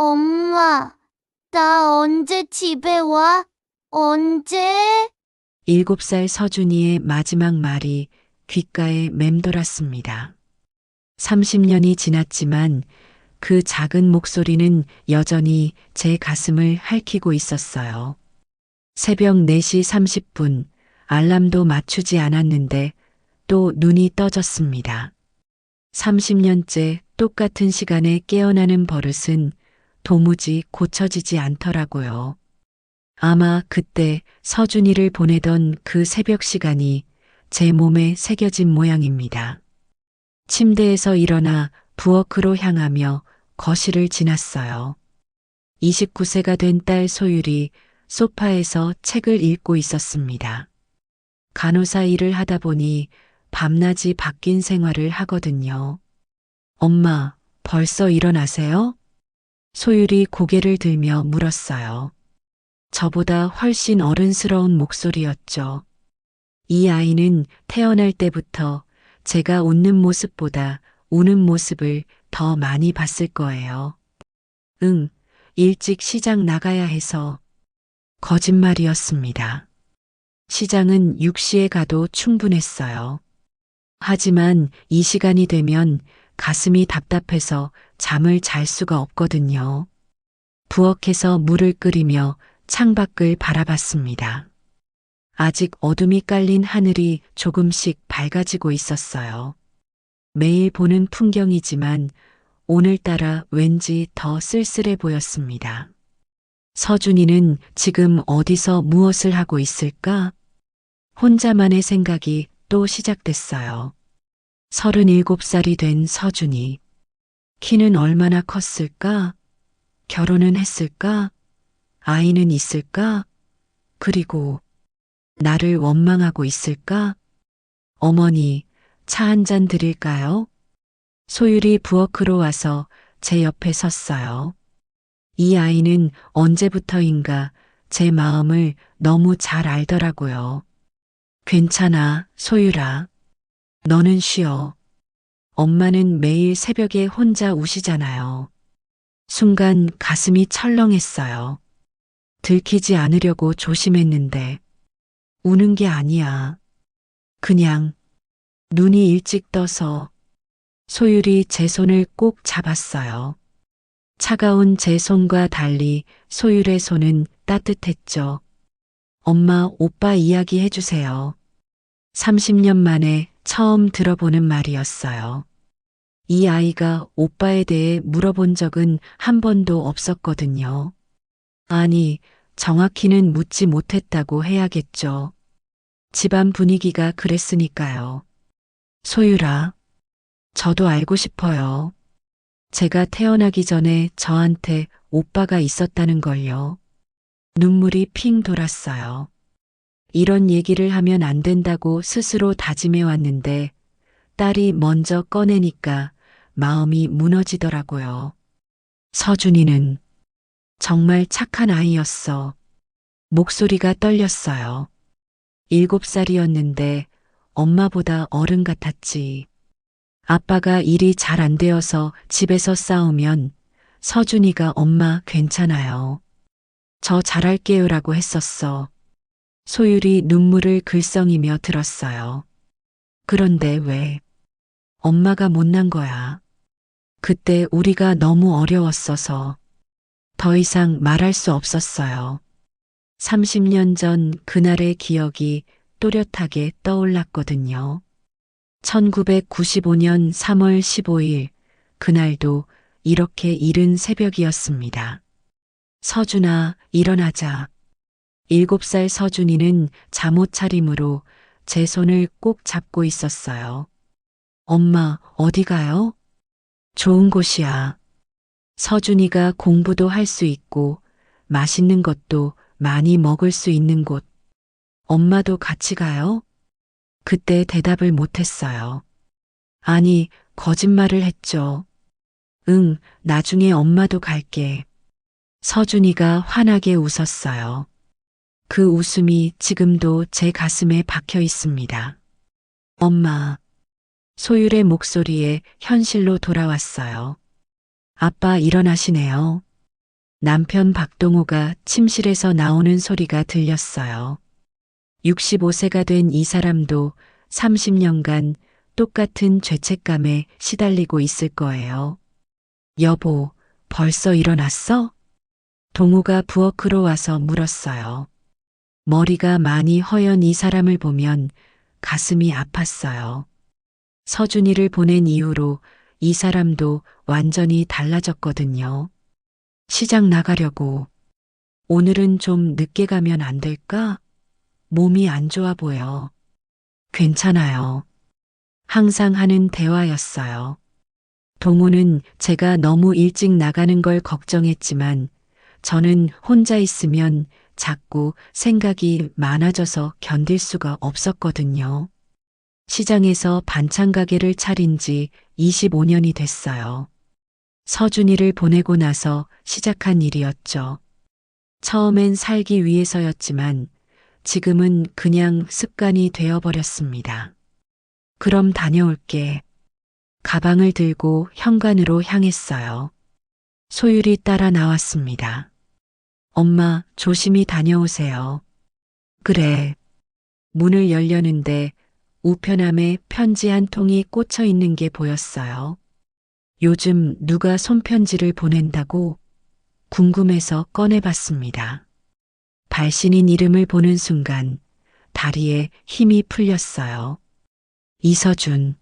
엄마, 나 언제 집에 와? 언제? 7살 서준이의 마지막 말이 귓가에 맴돌았습니다. 30년이 지났지만 그 작은 목소리는 여전히 제 가슴을 핥히고 있었어요. 새벽 4시 30분, 알람도 맞추지 않았는데 또 눈이 떠졌습니다. 30년째 똑같은 시간에 깨어나는 버릇은 도무지 고쳐지지 않더라고요. 아마 그때 서준이를 보내던 그 새벽 시간이 제 몸에 새겨진 모양입니다. 침대에서 일어나 부엌으로 향하며 거실을 지났어요. 29세가 된 딸 소율이 소파에서 책을 읽고 있었습니다. 간호사 일을 하다 보니 밤낮이 바뀐 생활을 하거든요. 엄마, 벌써 일어나세요? 소율이 고개를 들며 물었어요. 저보다 훨씬 어른스러운 목소리였죠. 이 아이는 태어날 때부터 제가 웃는 모습보다 우는 모습을 더 많이 봤을 거예요. 응, 일찍 시장 나가야 해서. 거짓말이었습니다. 시장은 6시에 가도 충분했어요. 하지만 이 시간이 되면 가슴이 답답해서 잠을 잘 수가 없거든요. 부엌에서 물을 끓이며 창밖을 바라봤습니다. 아직 어둠이 깔린 하늘이 조금씩 밝아지고 있었어요. 매일 보는 풍경이지만 오늘따라 왠지 더 쓸쓸해 보였습니다. 서준이는 지금 어디서 무엇을 하고 있을까? 혼자만의 생각이 또 시작됐어요. 37살이 된 서준이. 키는 얼마나 컸을까? 결혼은 했을까? 아이는 있을까? 그리고 나를 원망하고 있을까? 어머니, 차 한 잔 드릴까요? 소율이 부엌으로 와서 제 옆에 섰어요. 이 아이는 언제부터인가 제 마음을 너무 잘 알더라고요. 괜찮아, 소율아. 너는 쉬어. 엄마는 매일 새벽에 혼자 우시잖아요. 순간 가슴이 철렁했어요. 들키지 않으려고 조심했는데 우는 게 아니야. 그냥 눈이 일찍 떠서. 소율이 제 손을 꼭 잡았어요. 차가운 제 손과 달리 소율의 손은 따뜻했죠. 엄마, 오빠 이야기 해주세요. 30년 만에 처음 들어보는 말이었어요. 이 아이가 오빠에 대해 물어본 적은 한 번도 없었거든요. 아니, 정확히는 묻지 못했다고 해야겠죠. 집안 분위기가 그랬으니까요. 소율아, 저도 알고 싶어요. 제가 태어나기 전에 저한테 오빠가 있었다는 걸요. 눈물이 핑 돌았어요. 이런 얘기를 하면 안 된다고 스스로 다짐해 왔는데 딸이 먼저 꺼내니까 마음이 무너지더라고요. 서준이는 정말 착한 아이였어. 목소리가 떨렸어요. 7살이었는데 엄마보다 어른 같았지. 아빠가 일이 잘 안 되어서 집에서 싸우면 서준이가 엄마 괜찮아요. 저 잘할게요라고 했었어. 소율이 눈물을 글썽이며 들었어요. 그런데 왜? 엄마가 못난 거야. 그때 우리가 너무 어려웠어서 더 이상 말할 수 없었어요. 30년 전 그날의 기억이 또렷하게 떠올랐거든요. 1995년 3월 15일, 그날도 이렇게 이른 새벽이었습니다. 서준아, 일어나자. 7살 서준이는 잠옷 차림으로 제 손을 꼭 잡고 있었어요. 엄마, 어디 가요? 좋은 곳이야. 서준이가 공부도 할 수 있고 맛있는 것도 많이 먹을 수 있는 곳. 엄마도 같이 가요? 그때 대답을 못했어요. 아니, 거짓말을 했죠. 응, 나중에 엄마도 갈게. 서준이가 환하게 웃었어요. 그 웃음이 지금도 제 가슴에 박혀 있습니다. 엄마. 소율의 목소리에 현실로 돌아왔어요. 아빠 일어나시네요. 남편 박동호가 침실에서 나오는 소리가 들렸어요. 65세가 된 이 사람도 30년간 똑같은 죄책감에 시달리고 있을 거예요. 여보, 벌써 일어났어? 동호가 부엌으로 와서 물었어요. 머리가 많이 허연 이 사람을 보면 가슴이 아팠어요. 서준이를 보낸 이후로 이 사람도 완전히 달라졌거든요. 시장 나가려고. 오늘은 좀 늦게 가면 안 될까? 몸이 안 좋아 보여. 괜찮아요. 항상 하는 대화였어요. 동호는 제가 너무 일찍 나가는 걸 걱정했지만 저는 혼자 있으면 자꾸 생각이 많아져서 견딜 수가 없었거든요. 시장에서 반찬 가게를 차린 지 25년이 됐어요. 서준이를 보내고 나서 시작한 일이었죠. 처음엔 살기 위해서였지만 지금은 그냥 습관이 되어버렸습니다. 그럼 다녀올게. 가방을 들고 현관으로 향했어요. 소율이 따라 나왔습니다. 엄마, 조심히 다녀오세요. 그래. 문을 열려는데 우편함에 편지 한 통이 꽂혀 있는 게 보였어요. 요즘 누가 손편지를 보낸다고 궁금해서 꺼내봤습니다. 발신인 이름을 보는 순간 다리에 힘이 풀렸어요. 이서준.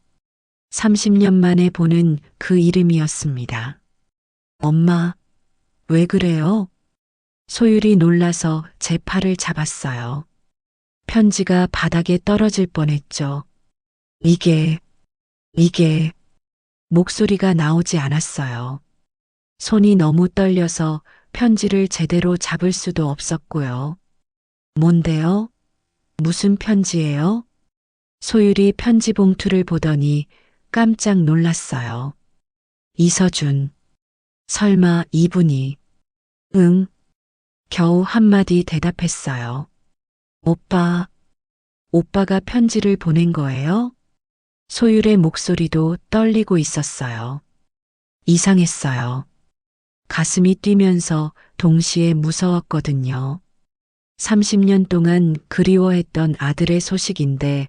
30년 만에 보는 그 이름이었습니다. 엄마, 왜 그래요? 소율이 놀라서 제 팔을 잡았어요. 편지가 바닥에 떨어질 뻔했죠. 이게, 목소리가 나오지 않았어요. 손이 너무 떨려서 편지를 제대로 잡을 수도 없었고요. 뭔데요? 무슨 편지예요? 소율이 편지 봉투를 보더니 깜짝 놀랐어요. 이서준. 설마 이분이. 응. 겨우 한마디 대답했어요. 오빠가 편지를 보낸 거예요? 소율의 목소리도 떨리고 있었어요. 이상했어요. 가슴이 뛰면서 동시에 무서웠거든요. 30년 동안 그리워했던 아들의 소식인데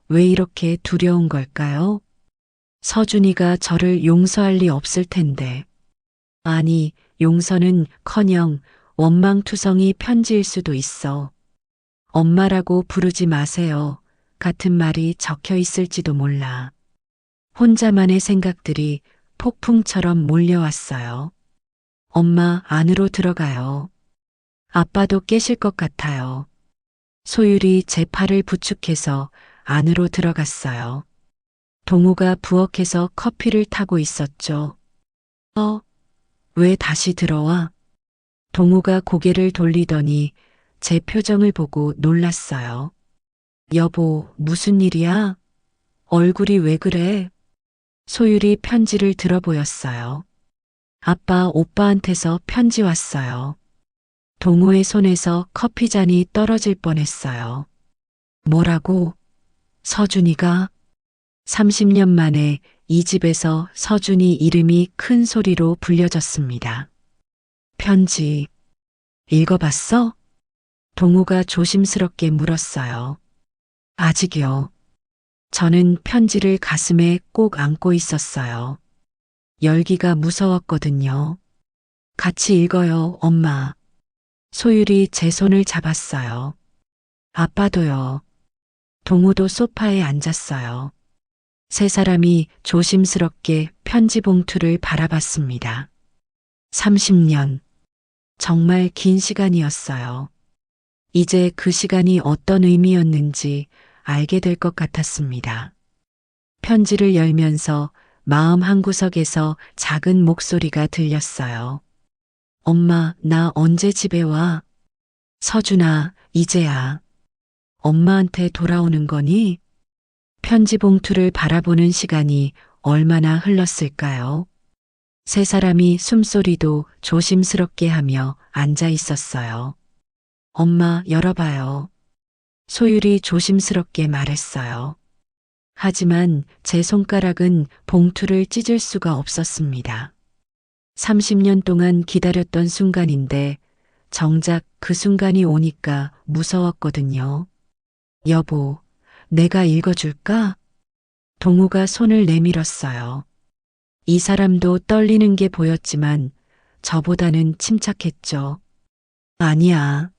왜 이렇게 두려운 걸까요? 서준이가 저를 용서할 리 없을 텐데. 아니, 용서는커녕 원망투성이 편지일 수도 있어. 엄마라고 부르지 마세요. 같은 말이 적혀 있을지도 몰라. 혼자만의 생각들이 폭풍처럼 몰려왔어요. 엄마, 안으로 들어가요. 아빠도 깨실 것 같아요. 소율이 제 팔을 부축해서 안으로 들어갔어요. 동우가 부엌에서 커피를 타고 있었죠. 왜 다시 들어와? 동우가 고개를 돌리더니 제 표정을 보고 놀랐어요. 여보, 무슨 일이야? 얼굴이 왜 그래? 소율이 편지를 들어 보였어요. 아빠, 오빠한테서 편지 왔어요. 동우의 손에서 커피잔이 떨어질 뻔했어요. 뭐라고? 서준이가? 30년 만에 이 집에서 서준이 이름이 큰 소리로 불려졌습니다. 편지. 읽어봤어? 동우가 조심스럽게 물었어요. 아직이요. 저는 편지를 가슴에 꼭 안고 있었어요. 열기가 무서웠거든요. 같이 읽어요, 엄마. 소율이 제 손을 잡았어요. 아빠도요. 동우도 소파에 앉았어요. 세 사람이 조심스럽게 편지 봉투를 바라봤습니다. 30년. 정말 긴 시간이었어요. 이제 그 시간이 어떤 의미였는지 알게 될 것 같았습니다. 편지를 열면서 마음 한구석에서 작은 목소리가 들렸어요. 엄마, 나 언제 집에 와? 서준아, 이제야. 엄마한테 돌아오는 거니? 편지 봉투를 바라보는 시간이 얼마나 흘렀을까요? 세 사람이 숨소리도 조심스럽게 하며 앉아 있었어요. 엄마, 열어봐요. 소율이 조심스럽게 말했어요. 하지만 제 손가락은 봉투를 찢을 수가 없었습니다. 30년 동안 기다렸던 순간인데 정작 그 순간이 오니까 무서웠거든요. 여보, 내가 읽어줄까? 동우가 손을 내밀었어요. 이 사람도 떨리는 게 보였지만 저보다는 침착했죠. 아니야.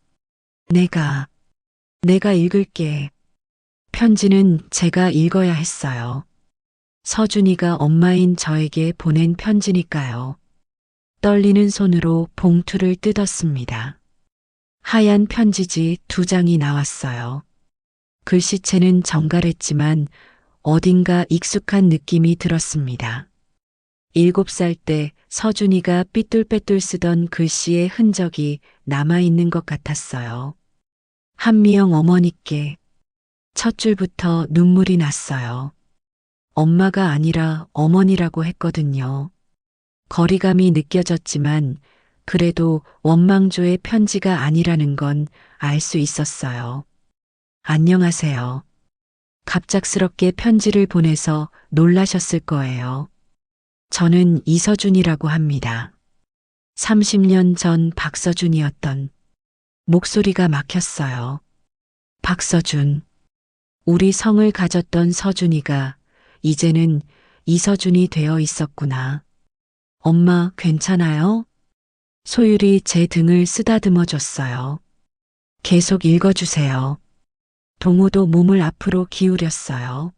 내가 읽을게. 편지는 제가 읽어야 했어요. 서준이가 엄마인 저에게 보낸 편지니까요. 떨리는 손으로 봉투를 뜯었습니다. 하얀 편지지 2장이 나왔어요. 글씨체는 정갈했지만 어딘가 익숙한 느낌이 들었습니다. 7살 때 서준이가 삐뚤빼뚤 쓰던 글씨의 흔적이 남아있는 것 같았어요. 한미영 어머니께 첫 줄부터 눈물이 났어요. 엄마가 아니라 어머니라고 했거든요. 거리감이 느껴졌지만 그래도 원망조의 편지가 아니라는 건 알 수 있었어요. 안녕하세요. 갑작스럽게 편지를 보내서 놀라셨을 거예요. 저는 이서준이라고 합니다. 30년 전 박서준이었던 목소리가 막혔어요. 박서준. 우리 성을 가졌던 서준이가 이제는 이서준이 되어 있었구나. 엄마 괜찮아요? 소율이 제 등을 쓰다듬어 줬어요. 계속 읽어주세요. 동우도 몸을 앞으로 기울였어요.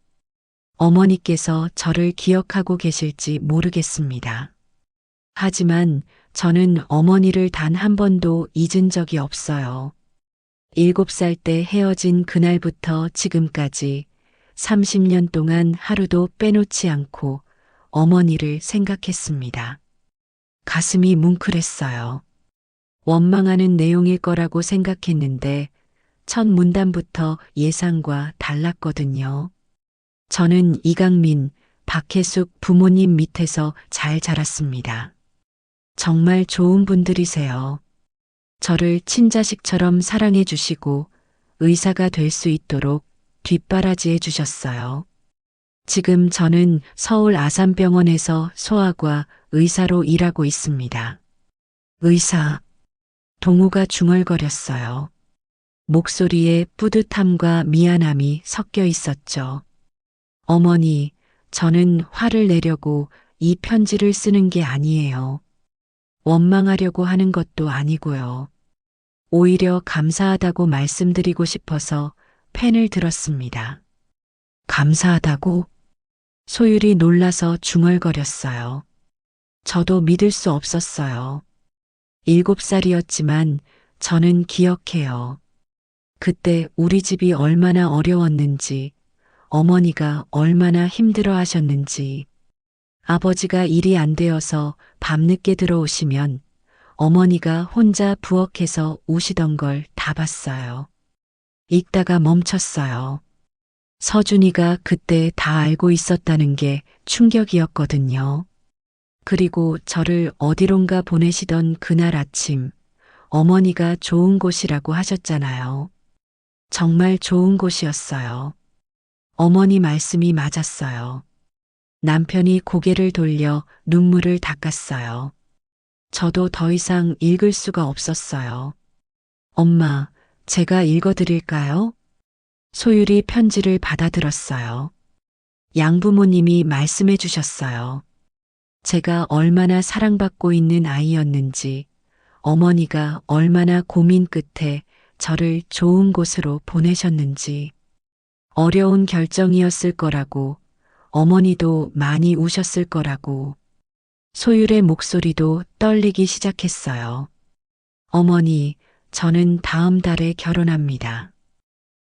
어머니께서 저를 기억하고 계실지 모르겠습니다. 하지만 저는 어머니를 단 한 번도 잊은 적이 없어요. 7살 때 헤어진 그날부터 지금까지 30년 동안 하루도 빼놓지 않고 어머니를 생각했습니다. 가슴이 뭉클했어요. 원망하는 내용일 거라고 생각했는데 첫 문단부터 예상과 달랐거든요. 저는 이강민, 박혜숙 부모님 밑에서 잘 자랐습니다. 정말 좋은 분들이세요. 저를 친자식처럼 사랑해 주시고 의사가 될 수 있도록 뒷바라지해 주셨어요. 지금 저는 서울 아산병원에서 소아과 의사로 일하고 있습니다. 의사. 동우가 중얼거렸어요. 목소리에 뿌듯함과 미안함이 섞여 있었죠. 어머니, 저는 화를 내려고 이 편지를 쓰는 게 아니에요. 원망하려고 하는 것도 아니고요. 오히려 감사하다고 말씀드리고 싶어서 펜을 들었습니다. 감사하다고? 소율이 놀라서 중얼거렸어요. 저도 믿을 수 없었어요. 7살이었지만 저는 기억해요. 그때 우리 집이 얼마나 어려웠는지, 어머니가 얼마나 힘들어 하셨는지, 아버지가 일이 안 되어서 밤늦게 들어오시면 어머니가 혼자 부엌에서 우시던 걸 다 봤어요. 읽다가 멈췄어요. 서준이가 그때 다 알고 있었다는 게 충격이었거든요. 그리고 저를 어디론가 보내시던 그날 아침, 어머니가 좋은 곳이라고 하셨잖아요. 정말 좋은 곳이었어요. 어머니 말씀이 맞았어요. 남편이 고개를 돌려 눈물을 닦았어요. 저도 더 이상 읽을 수가 없었어요. 엄마, 제가 읽어드릴까요? 소율이 편지를 받아들었어요. 양부모님이 말씀해 주셨어요. 제가 얼마나 사랑받고 있는 아이였는지, 어머니가 얼마나 고민 끝에 저를 좋은 곳으로 보내셨는지, 어려운 결정이었을 거라고, 어머니도 많이 우셨을 거라고, 소율의 목소리도 떨리기 시작했어요. 어머니, 저는 다음 달에 결혼합니다.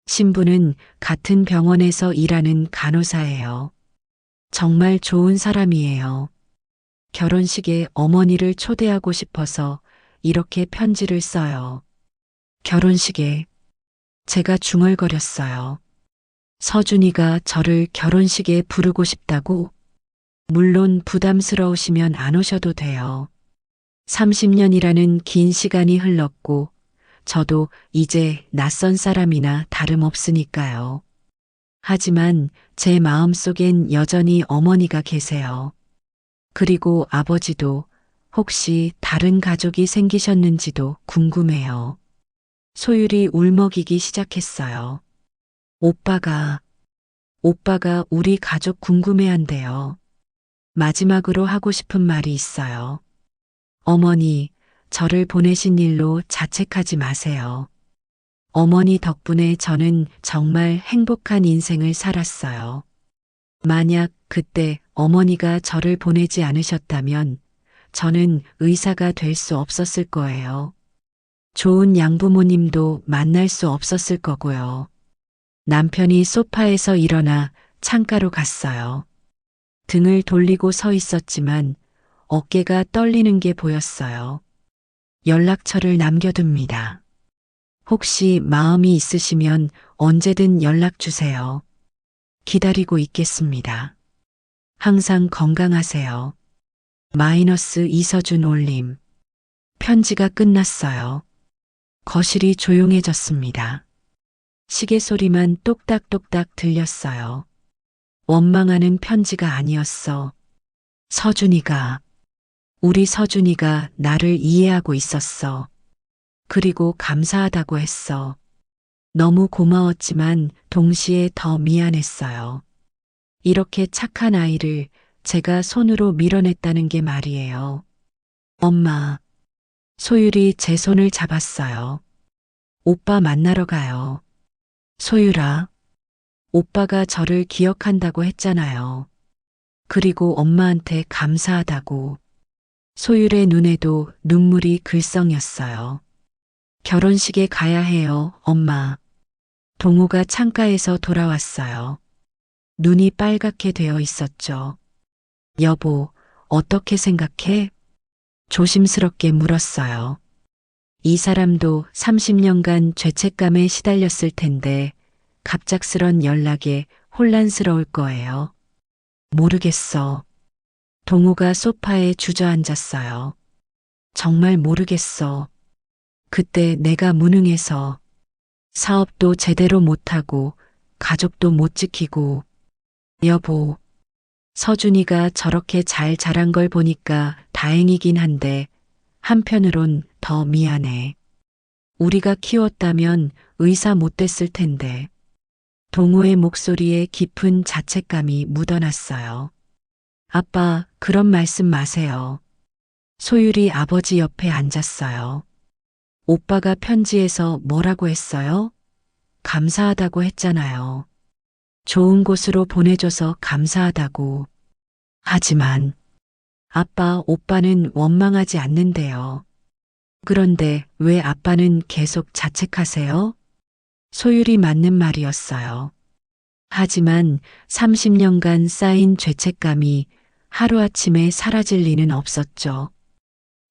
신부는 같은 병원에서 일하는 간호사예요. 정말 좋은 사람이에요. 결혼식에 어머니를 초대하고 싶어서 이렇게 편지를 써요. 결혼식에 제가 중얼거렸어요. 서준이가 저를 결혼식에 부르고 싶다고? 물론 부담스러우시면 안 오셔도 돼요. 30년이라는 긴 시간이 흘렀고 저도 이제 낯선 사람이나 다름없으니까요. 하지만 제 마음속엔 여전히 어머니가 계세요. 그리고 아버지도 혹시 다른 가족이 생기셨는지도 궁금해요. 소율이 울먹이기 시작했어요. 오빠가 우리 가족 궁금해한대요. 마지막으로 하고 싶은 말이 있어요. 어머니, 저를 보내신 일로 자책하지 마세요. 어머니 덕분에 저는 정말 행복한 인생을 살았어요. 만약 그때 어머니가 저를 보내지 않으셨다면 저는 의사가 될 수 없었을 거예요. 좋은 양부모님도 만날 수 없었을 거고요. 남편이 소파에서 일어나 창가로 갔어요. 등을 돌리고 서 있었지만 어깨가 떨리는 게 보였어요. 연락처를 남겨둡니다. 혹시 마음이 있으시면 언제든 연락 주세요. 기다리고 있겠습니다. 항상 건강하세요. 마이너스 이서준 올림. 편지가 끝났어요. 거실이 조용해졌습니다. 시계 소리만 똑딱똑딱 들렸어요. 원망하는 편지가 아니었어. 우리 서준이가 나를 이해하고 있었어. 그리고 감사하다고 했어. 너무 고마웠지만 동시에 더 미안했어요. 이렇게 착한 아이를 제가 손으로 밀어냈다는 게 말이에요. 엄마, 소율이 제 손을 잡았어요. 오빠 만나러 가요. 소율아, 오빠가 저를 기억한다고 했잖아요. 그리고 엄마한테 감사하다고. 소율의 눈에도 눈물이 글썽였어요. 결혼식에 가야 해요, 엄마. 동우가 창가에서 돌아왔어요. 눈이 빨갛게 되어 있었죠. 여보, 어떻게 생각해? 조심스럽게 물었어요. 이 사람도 30년간 죄책감에 시달렸을 텐데 갑작스런 연락에 혼란스러울 거예요. 모르겠어. 동우가 소파에 주저앉았어요. 정말 모르겠어. 그때 내가 무능해서 사업도 제대로 못하고 가족도 못 지키고. 여보, 서준이가 저렇게 잘 자란 걸 보니까 다행이긴 한데 한편으론 더 미안해. 우리가 키웠다면 의사 못 됐을 텐데. 동호의 목소리에 깊은 자책감이 묻어났어요. 아빠, 그런 말씀 마세요. 소율이 아버지 옆에 앉았어요. 오빠가 편지에서 뭐라고 했어요? 감사하다고 했잖아요. 좋은 곳으로 보내줘서 감사하다고. 하지만 아빠, 오빠는 원망하지 않는데요. 그런데 왜 아빠는 계속 자책하세요? 소율이 맞는 말이었어요. 하지만 30년간 쌓인 죄책감이 하루아침에 사라질 리는 없었죠.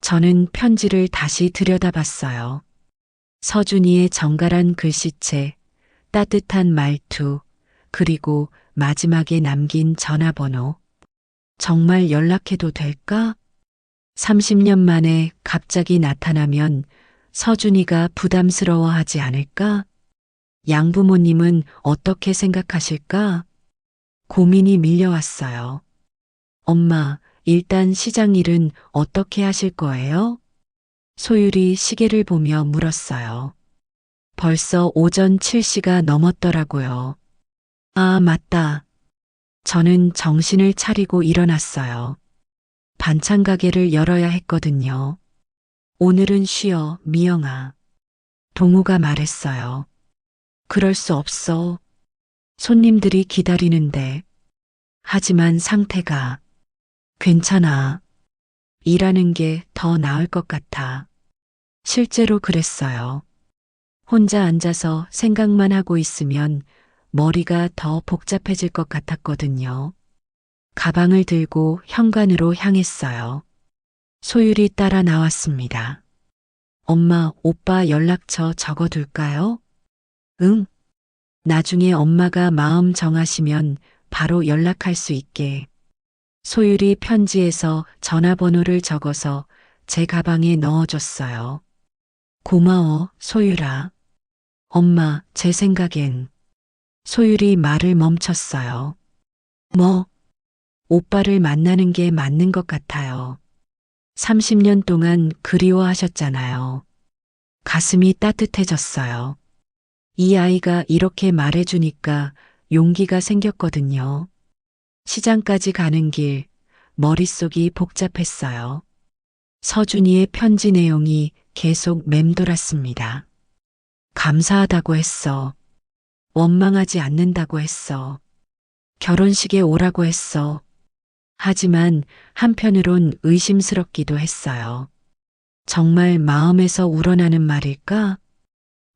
저는 편지를 다시 들여다봤어요. 서준이의 정갈한 글씨체, 따뜻한 말투, 그리고 마지막에 남긴 전화번호. 정말 연락해도 될까? 30년 만에 갑자기 나타나면 서준이가 부담스러워하지 않을까? 양부모님은 어떻게 생각하실까? 고민이 밀려왔어요. 엄마, 일단 시장 일은 어떻게 하실 거예요? 소율이 시계를 보며 물었어요. 벌써 오전 7시가 넘었더라고요. 아, 맞다. 저는 정신을 차리고 일어났어요. 반찬 가게를 열어야 했거든요. 오늘은 쉬어, 미영아. 동우가 말했어요. 그럴 수 없어. 손님들이 기다리는데. 하지만 상태가 괜찮아. 일하는 게 더 나을 것 같아. 실제로 그랬어요. 혼자 앉아서 생각만 하고 있으면 머리가 더 복잡해질 것 같았거든요. 가방을 들고 현관으로 향했어요. 소율이 따라 나왔습니다. 엄마, 오빠 연락처 적어둘까요? 응. 나중에 엄마가 마음 정하시면 바로 연락할 수 있게. 소율이 편지에서 전화번호를 적어서 제 가방에 넣어줬어요. 고마워, 소율아. 엄마, 제 생각엔. 소율이 말을 멈췄어요. 뭐? 오빠를 만나는 게 맞는 것 같아요. 30년 동안 그리워하셨잖아요. 가슴이 따뜻해졌어요. 이 아이가 이렇게 말해주니까 용기가 생겼거든요. 시장까지 가는 길, 머릿속이 복잡했어요. 서준이의 편지 내용이 계속 맴돌았습니다. 감사하다고 했어. 원망하지 않는다고 했어. 결혼식에 오라고 했어. 하지만 한편으론 의심스럽기도 했어요. 정말 마음에서 우러나는 말일까?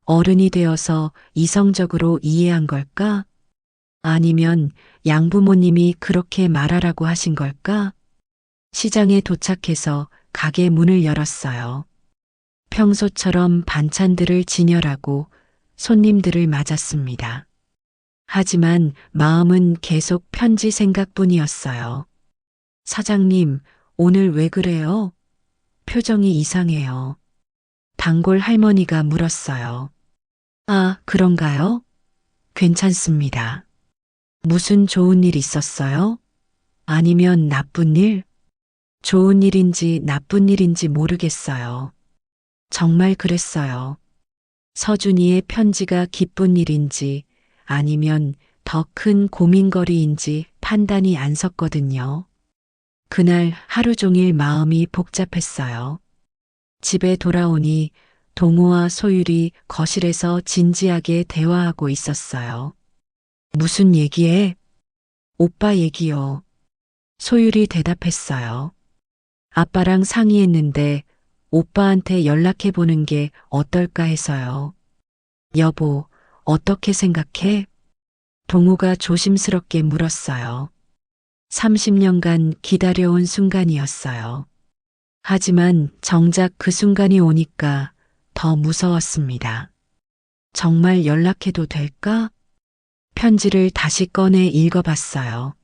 어른이 되어서 이성적으로 이해한 걸까? 아니면 양부모님이 그렇게 말하라고 하신 걸까? 시장에 도착해서 가게 문을 열었어요. 평소처럼 반찬들을 진열하고 손님들을 맞았습니다. 하지만 마음은 계속 편지 생각뿐이었어요. 사장님, 오늘 왜 그래요? 표정이 이상해요. 단골 할머니가 물었어요. 아, 그런가요? 괜찮습니다. 무슨 좋은 일 있었어요? 아니면 나쁜 일? 좋은 일인지 나쁜 일인지 모르겠어요. 정말 그랬어요. 서준이의 편지가 기쁜 일인지 아니면 더 큰 고민거리인지 판단이 안 섰거든요. 그날 하루 종일 마음이 복잡했어요. 집에 돌아오니 동우와 소율이 거실에서 진지하게 대화하고 있었어요. 무슨 얘기해? 오빠 얘기요. 소율이 대답했어요. 아빠랑 상의했는데 오빠한테 연락해 보는 게 어떨까 해서요. 여보, 어떻게 생각해? 동우가 조심스럽게 물었어요. 30년간 기다려온 순간이었어요. 하지만 정작 그 순간이 오니까 더 무서웠습니다. 정말 연락해도 될까? 편지를 다시 꺼내 읽어봤어요.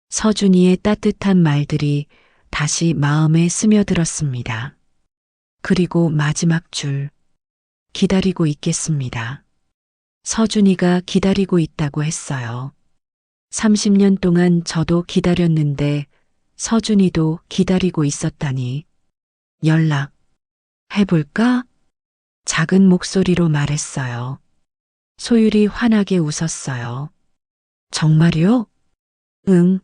서준이의 따뜻한 말들이 다시 마음에 스며들었습니다. 그리고 마지막 줄. 기다리고 있겠습니다. 서준이가 기다리고 있다고 했어요. 30년 동안 저도 기다렸는데 서준이도 기다리고 있었다니. 연락 해볼까? 작은 목소리로 말했어요. 소율이 환하게 웃었어요. 정말요? 응.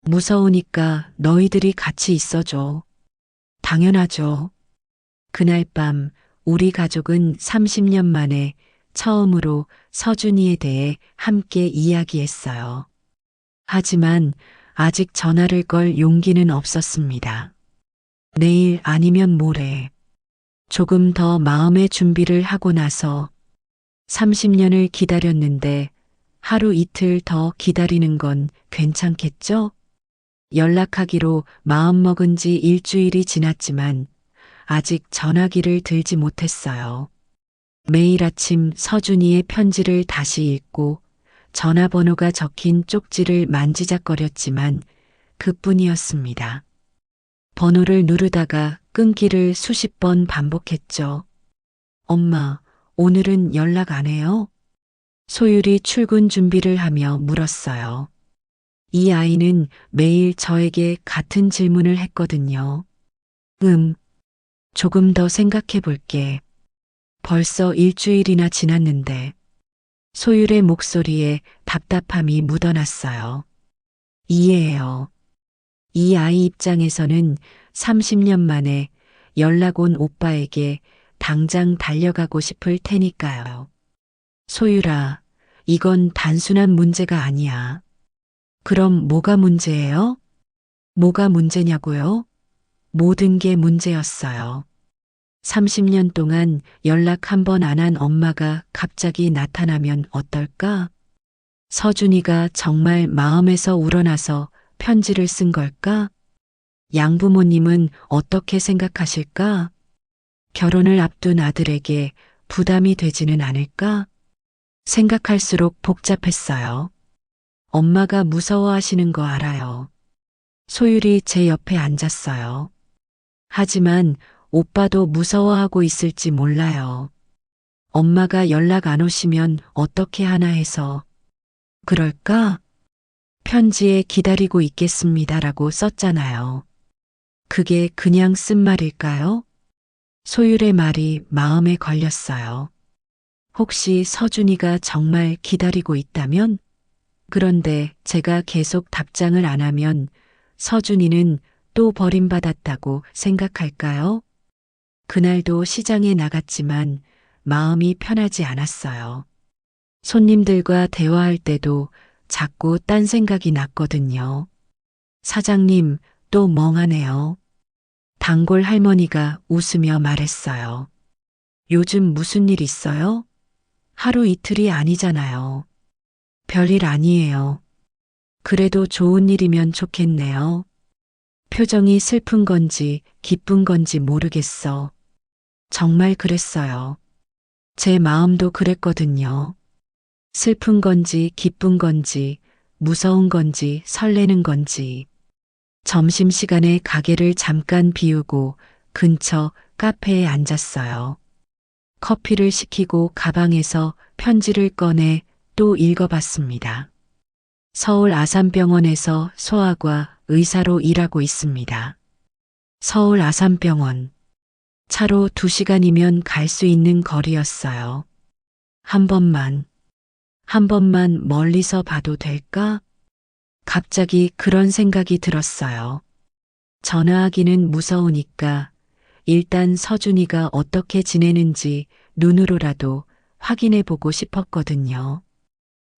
무서우니까 너희들이 같이 있어줘. 당연하죠. 그날 밤 우리 가족은 30년 만에 처음으로 서준이에 대해 함께 이야기했어요. 하지만 아직 전화를 걸 용기는 없었습니다. 내일 아니면 모레. 조금 더 마음의 준비를 하고 나서 30년을 기다렸는데 하루 이틀 더 기다리는 건 괜찮겠죠? 연락하기로 마음먹은 지 일주일이 지났지만 아직 전화기를 들지 못했어요. 매일 아침 서준이의 편지를 다시 읽고 전화번호가 적힌 쪽지를 만지작거렸지만 그뿐이었습니다. 번호를 누르다가 끊기를 수십 번 반복했죠. 엄마, 오늘은 연락 안 해요? 소율이 출근 준비를 하며 물었어요. 이 아이는 매일 저에게 같은 질문을 했거든요. 조금 더 생각해 볼게. 벌써 일주일이나 지났는데 소율의 목소리에 답답함이 묻어났어요. 이해해요. 이 아이 입장에서는 30년 만에 연락 온 오빠에게 당장 달려가고 싶을 테니까요. 소율아, 이건 단순한 문제가 아니야. 그럼 뭐가 문제예요? 뭐가 문제냐고요? 모든 게 문제였어요. 30년 동안 연락 한 번 안 한 엄마가 갑자기 나타나면 어떨까? 서준이가 정말 마음에서 우러나서 편지를 쓴 걸까? 양부모님은 어떻게 생각하실까? 결혼을 앞둔 아들에게 부담이 되지는 않을까? 생각할수록 복잡했어요. 엄마가 무서워하시는 거 알아요. 소율이 제 옆에 앉았어요. 하지만 오빠도 무서워하고 있을지 몰라요. 엄마가 연락 안 오시면 어떻게 하나 해서. 그럴까? 편지에 기다리고 있겠습니다라고 썼잖아요. 그게 그냥 쓴 말일까요? 소율의 말이 마음에 걸렸어요. 혹시 서준이가 정말 기다리고 있다면? 그런데 제가 계속 답장을 안 하면 서준이는 또 버림받았다고 생각할까요? 그날도 시장에 나갔지만 마음이 편하지 않았어요. 손님들과 대화할 때도 자꾸 딴 생각이 났거든요. 사장님, 또 멍하네요. 단골 할머니가 웃으며 말했어요. 요즘 무슨 일 있어요? 하루 이틀이 아니잖아요. 별일 아니에요. 그래도 좋은 일이면 좋겠네요. 표정이 슬픈 건지 기쁜 건지 모르겠어. 정말 그랬어요. 제 마음도 그랬거든요. 슬픈 건지 기쁜 건지 무서운 건지 설레는 건지. 점심시간에 가게를 잠깐 비우고 근처 카페에 앉았어요. 커피를 시키고 가방에서 편지를 꺼내 또 읽어봤습니다. 서울 아산병원에서 소아과 의사로 일하고 있습니다. 서울 아산병원. 차로 2시간이면 갈 수 있는 거리였어요. 한 번만 멀리서 봐도 될까? 갑자기 그런 생각이 들었어요. 전화하기는 무서우니까 일단 서준이가 어떻게 지내는지 눈으로라도 확인해 보고 싶었거든요.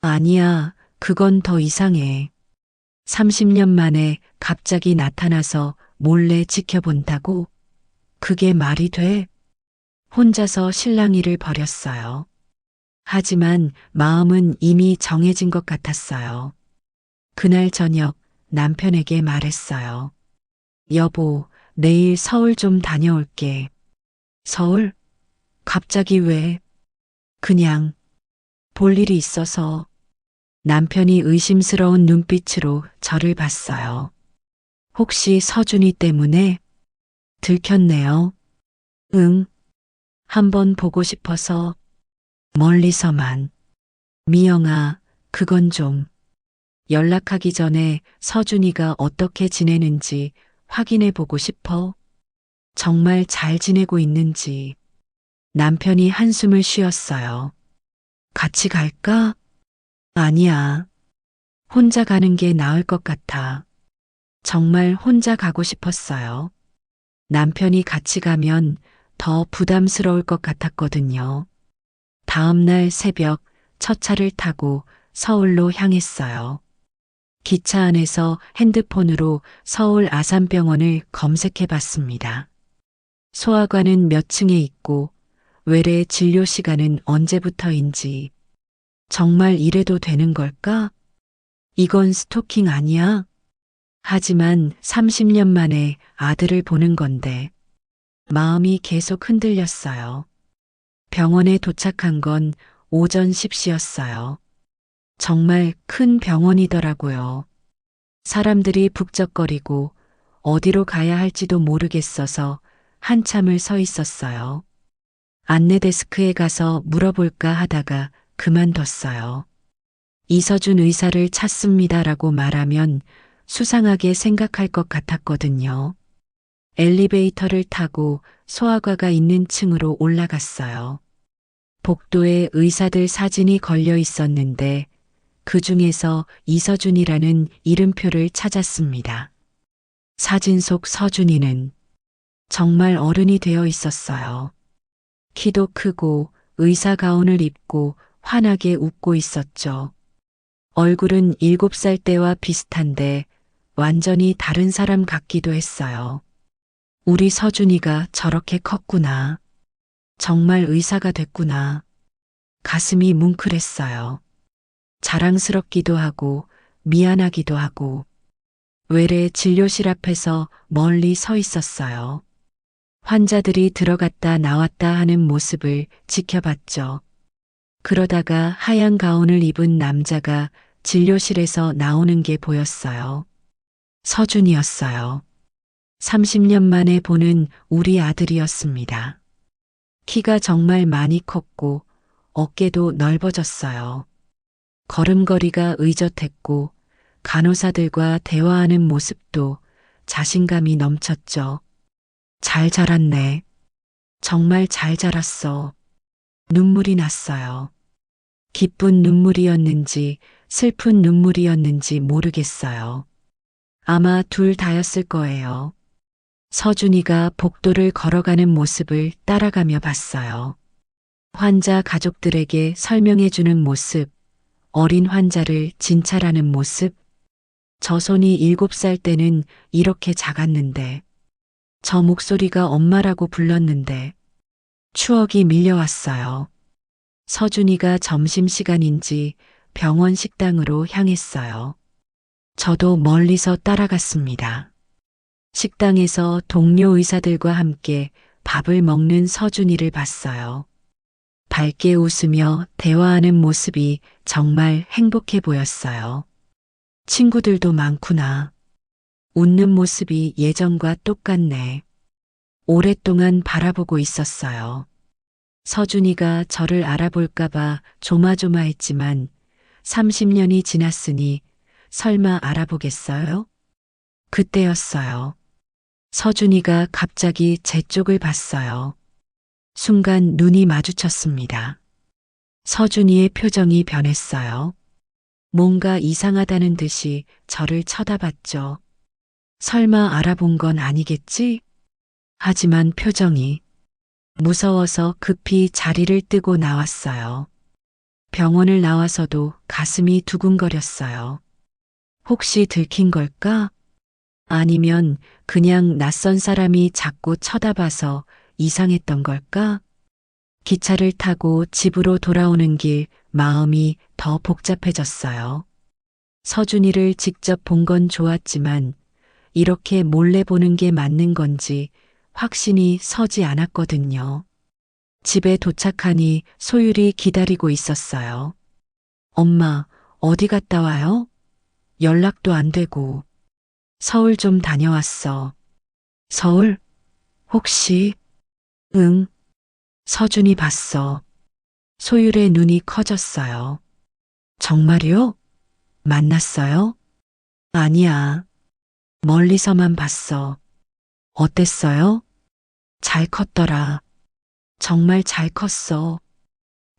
아니야, 그건 더 이상해. 30년 만에 갑자기 나타나서 몰래 지켜본다고? 그게 말이 돼? 혼자서 실랑이를 벌였어요. 하지만 마음은 이미 정해진 것 같았어요. 그날 저녁 남편에게 말했어요. 여보, 내일 서울 좀 다녀올게. 서울? 갑자기 왜? 그냥 볼 일이 있어서. 남편이 의심스러운 눈빛으로 저를 봤어요. 혹시 서준이 때문에? 들켰네요. 응, 한번 보고 싶어서 멀리서만. 미영아, 그건 좀. 연락하기 전에 서준이가 어떻게 지내는지 확인해 보고 싶어. 정말 잘 지내고 있는지. 남편이 한숨을 쉬었어요. 같이 갈까? 아니야. 혼자 가는 게 나을 것 같아. 정말 혼자 가고 싶었어요. 남편이 같이 가면 더 부담스러울 것 같았거든요. 다음 날 새벽 첫 차를 타고 서울로 향했어요. 기차 안에서 핸드폰으로 서울 아산병원을 검색해 봤습니다. 소아과는 몇 층에 있고 외래 진료 시간은 언제부터인지. 정말 이래도 되는 걸까? 이건 스토킹 아니야? 하지만 30년 만에 아들을 보는 건데 마음이 계속 흔들렸어요. 병원에 도착한 건 오전 10시였어요. 정말 큰 병원이더라고요. 사람들이 북적거리고 어디로 가야 할지도 모르겠어서 한참을 서 있었어요. 안내 데스크에 가서 물어볼까 하다가 그만뒀어요. 이서준 의사를 찾습니다라고 말하면 수상하게 생각할 것 같았거든요. 엘리베이터를 타고 소아과가 있는 층으로 올라갔어요. 복도에 의사들 사진이 걸려 있었는데 그 중에서 이서준이라는 이름표를 찾았습니다. 사진 속 서준이는 정말 어른이 되어 있었어요. 키도 크고 의사 가운을 입고 환하게 웃고 있었죠. 얼굴은 7살 때와 비슷한데 완전히 다른 사람 같기도 했어요. 우리 서준이가 저렇게 컸구나. 정말 의사가 됐구나. 가슴이 뭉클했어요. 자랑스럽기도 하고 미안하기도 하고 외래 진료실 앞에서 멀리 서 있었어요. 환자들이 들어갔다 나왔다 하는 모습을 지켜봤죠. 그러다가 하얀 가운을 입은 남자가 진료실에서 나오는 게 보였어요. 서준이었어요. 30년 만에 보는 우리 아들이었습니다. 키가 정말 많이 컸고 어깨도 넓어졌어요. 걸음걸이가 의젓했고 간호사들과 대화하는 모습도 자신감이 넘쳤죠. 잘 자랐네. 정말 잘 자랐어. 눈물이 났어요. 기쁜 눈물이었는지 슬픈 눈물이었는지 모르겠어요. 아마 둘 다였을 거예요. 서준이가 복도를 걸어가는 모습을 따라가며 봤어요. 환자 가족들에게 설명해주는 모습, 어린 환자를 진찰하는 모습. 저 손이 7살 때는 이렇게 작았는데, 저 목소리가 엄마라고 불렀는데, 추억이 밀려왔어요. 서준이가 점심시간인지 병원 식당으로 향했어요. 저도 멀리서 따라갔습니다. 식당에서 동료 의사들과 함께 밥을 먹는 서준이를 봤어요. 밝게 웃으며 대화하는 모습이 정말 행복해 보였어요. 친구들도 많구나. 웃는 모습이 예전과 똑같네. 오랫동안 바라보고 있었어요. 서준이가 저를 알아볼까봐 조마조마했지만 30년이 지났으니 설마 알아보겠어요? 그때였어요. 서준이가 갑자기 제 쪽을 봤어요. 순간 눈이 마주쳤습니다. 서준이의 표정이 변했어요. 뭔가 이상하다는 듯이 저를 쳐다봤죠. 설마 알아본 건 아니겠지? 하지만 표정이 무서워서 급히 자리를 뜨고 나왔어요. 병원을 나와서도 가슴이 두근거렸어요. 혹시 들킨 걸까? 아니면 그냥 낯선 사람이 자꾸 쳐다봐서 이상했던 걸까? 기차를 타고 집으로 돌아오는 길 마음이 더 복잡해졌어요. 서준이를 직접 본 건 좋았지만 이렇게 몰래 보는 게 맞는 건지 확신이 서지 않았거든요. 집에 도착하니 소율이 기다리고 있었어요. 엄마, 어디 갔다 와요? 연락도 안 되고. 서울 좀 다녀왔어. 서울? 혹시? 응. 서준이 봤어. 소율의 눈이 커졌어요. 정말요? 만났어요? 아니야. 멀리서만 봤어. 어땠어요? 잘 컸더라. 정말 잘 컸어.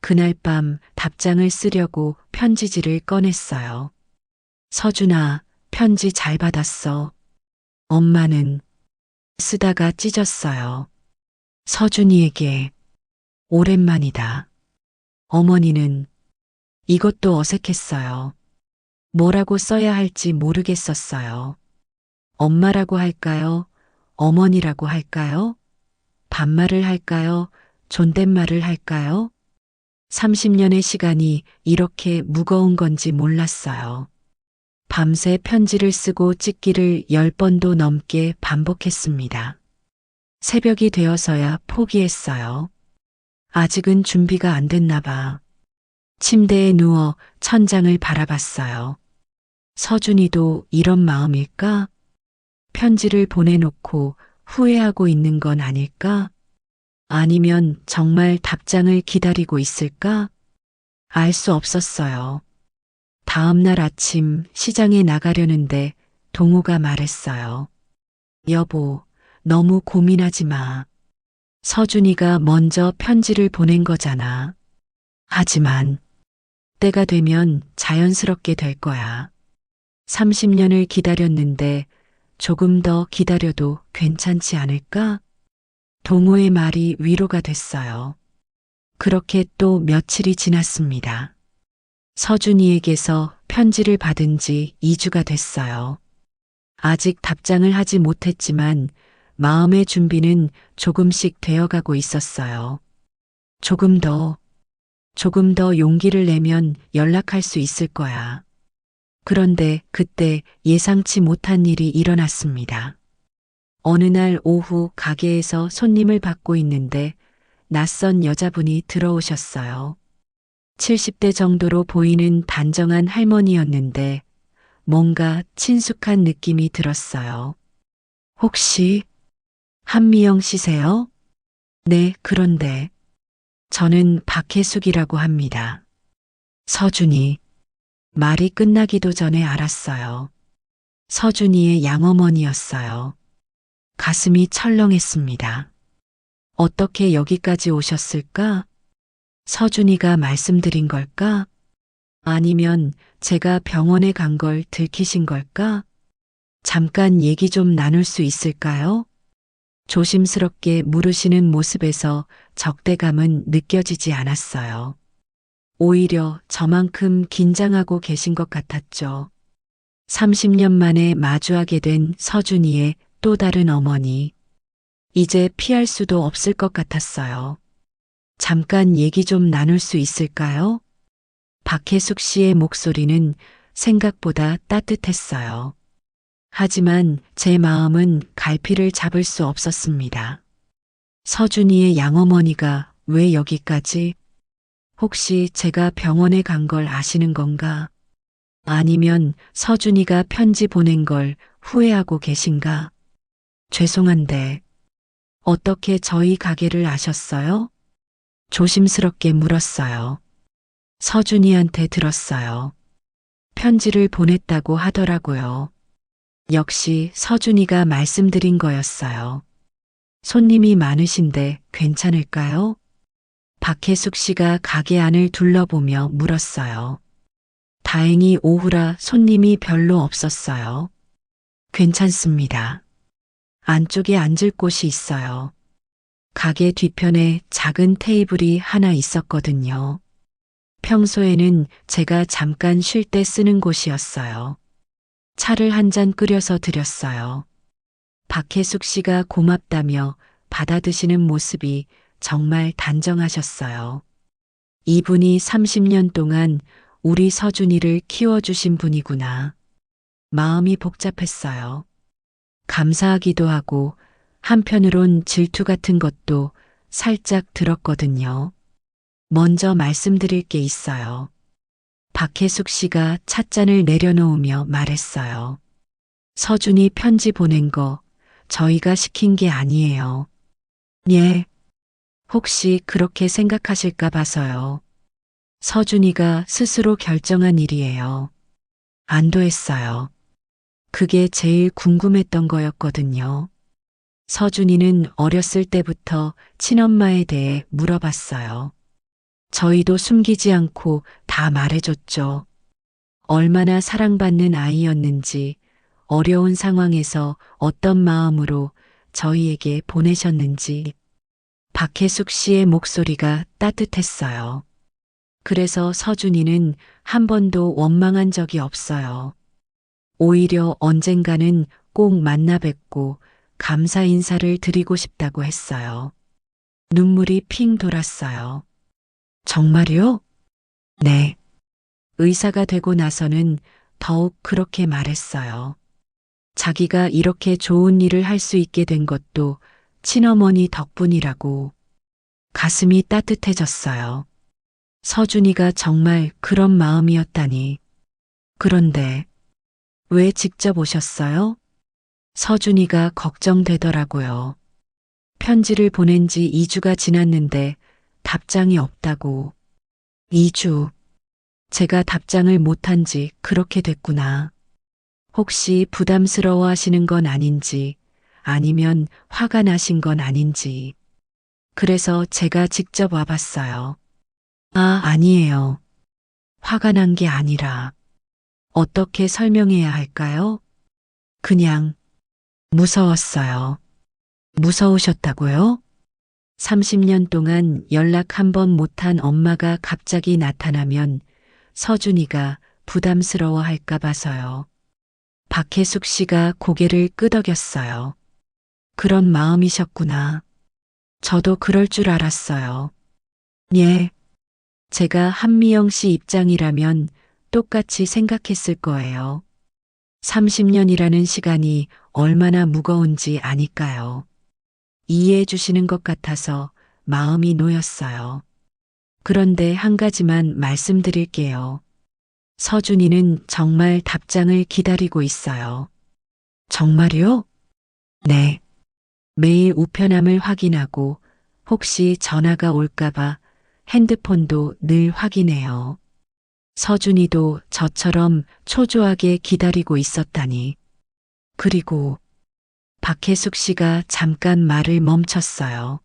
그날 밤 답장을 쓰려고 편지지를 꺼냈어요. 서준아, 편지 잘 받았어. 엄마는 쓰다가 찢었어요. 서준이에게 오랜만이다. 어머니는 이것도 어색했어요. 뭐라고 써야 할지 모르겠었어요. 엄마라고 할까요? 어머니라고 할까요? 반말을 할까요? 존댓말을 할까요? 30년의 시간이 이렇게 무거운 건지 몰랐어요. 밤새 편지를 쓰고 찍기를 10번도 넘게 반복했습니다. 새벽이 되어서야 포기했어요. 아직은 준비가 안 됐나 봐. 침대에 누워 천장을 바라봤어요. 서준이도 이런 마음일까? 편지를 보내놓고 후회하고 있는 건 아닐까? 아니면 정말 답장을 기다리고 있을까? 알 수 없었어요. 다음 날 아침 시장에 나가려는데 동우가 말했어요. 여보, 너무 고민하지 마. 서준이가 먼저 편지를 보낸 거잖아. 하지만 때가 되면 자연스럽게 될 거야. 30년을 기다렸는데 조금 더 기다려도 괜찮지 않을까? 동호의 말이 위로가 됐어요. 그렇게 또 며칠이 지났습니다. 서준이에게서 편지를 받은 지 2주가 됐어요. 아직 답장을 하지 못했지만 마음의 준비는 조금씩 되어가고 있었어요. 조금 더 용기를 내면 연락할 수 있을 거야. 그런데 그때 예상치 못한 일이 일어났습니다. 어느 날 오후 가게에서 손님을 받고 있는데 낯선 여자분이 들어오셨어요. 70대 정도로 보이는 단정한 할머니였는데 뭔가 친숙한 느낌이 들었어요. 혹시 한미영 씨세요? 네, 그런데 저는 박혜숙이라고 합니다. 서준이 말이 끝나기도 전에 알았어요. 서준이의 양어머니였어요. 가슴이 철렁했습니다. 어떻게 여기까지 오셨을까? 서준이가 말씀드린 걸까? 아니면 제가 병원에 간 걸 들키신 걸까? 잠깐 얘기 좀 나눌 수 있을까요? 조심스럽게 물으시는 모습에서 적대감은 느껴지지 않았어요. 오히려 저만큼 긴장하고 계신 것 같았죠. 30년 만에 마주하게 된 서준이의 또 다른 어머니. 이제 피할 수도 없을 것 같았어요. 잠깐 얘기 좀 나눌 수 있을까요? 박혜숙 씨의 목소리는 생각보다 따뜻했어요. 하지만 제 마음은 갈피를 잡을 수 없었습니다. 서준이의 양어머니가 왜 여기까지? 혹시 제가 병원에 간 걸 아시는 건가? 아니면 서준이가 편지 보낸 걸 후회하고 계신가? 죄송한데, 어떻게 저희 가게를 아셨어요? 조심스럽게 물었어요. 서준이한테 들었어요. 편지를 보냈다고 하더라고요. 역시 서준이가 말씀드린 거였어요. 손님이 많으신데 괜찮을까요? 박혜숙 씨가 가게 안을 둘러보며 물었어요. 다행히 오후라 손님이 별로 없었어요. 괜찮습니다. 안쪽에 앉을 곳이 있어요. 가게 뒤편에 작은 테이블이 하나 있었거든요. 평소에는 제가 잠깐 쉴 때 쓰는 곳이었어요. 차를 한 잔 끓여서 드렸어요. 박혜숙 씨가 고맙다며 받아드시는 모습이 정말 단정하셨어요. 이분이 30년 동안 우리 서준이를 키워주신 분이구나. 마음이 복잡했어요. 감사하기도 하고 한편으론 질투 같은 것도 살짝 들었거든요. 먼저 말씀드릴 게 있어요. 박혜숙 씨가 찻잔을 내려놓으며 말했어요. 서준이 편지 보낸 거 저희가 시킨 게 아니에요. 예. 혹시 그렇게 생각하실까 봐서요. 서준이가 스스로 결정한 일이에요. 안도했어요. 그게 제일 궁금했던 거였거든요. 서준이는 어렸을 때부터 친엄마에 대해 물어봤어요. 저희도 숨기지 않고 다 말해줬죠. 얼마나 사랑받는 아이였는지, 어려운 상황에서 어떤 마음으로 저희에게 보내셨는지. 박혜숙 씨의 목소리가 따뜻했어요. 그래서 서준이는 한 번도 원망한 적이 없어요. 오히려 언젠가는 꼭 만나 뵙고 감사 인사를 드리고 싶다고 했어요. 눈물이 핑 돌았어요. 정말요? 네. 의사가 되고 나서는 더욱 그렇게 말했어요. 자기가 이렇게 좋은 일을 할 수 있게 된 것도 친어머니 덕분이라고. 가슴이 따뜻해졌어요. 서준이가 정말 그런 마음이었다니. 그런데 왜 직접 오셨어요? 서준이가 걱정되더라고요. 편지를 보낸 지 2주가 지났는데 답장이 없다고. 2주. 제가 답장을 못한 지 그렇게 됐구나. 혹시 부담스러워 하시는 건 아닌지, 아니면 화가 나신 건 아닌지. 그래서 제가 직접 와봤어요. 아, 아니에요. 화가 난 게 아니라. 어떻게 설명해야 할까요? 그냥 무서웠어요. 무서우셨다고요? 30년 동안 연락 한 번 못한 엄마가 갑자기 나타나면 서준이가 부담스러워 할까 봐서요. 박혜숙 씨가 고개를 끄덕였어요. 그런 마음이셨구나. 저도 그럴 줄 알았어요. 예. 제가 한미영 씨 입장이라면 똑같이 생각했을 거예요. 30년이라는 시간이 얼마나 무거운지 아니까요. 이해해 주시는 것 같아서 마음이 놓였어요. 그런데 한 가지만 말씀드릴게요. 서준이는 정말 답장을 기다리고 있어요. 정말요? 네. 매일 우편함을 확인하고 혹시 전화가 올까봐 핸드폰도 늘 확인해요. 서준이도 저처럼 초조하게 기다리고 있었다니. 그리고 박혜숙 씨가 잠깐 말을 멈췄어요.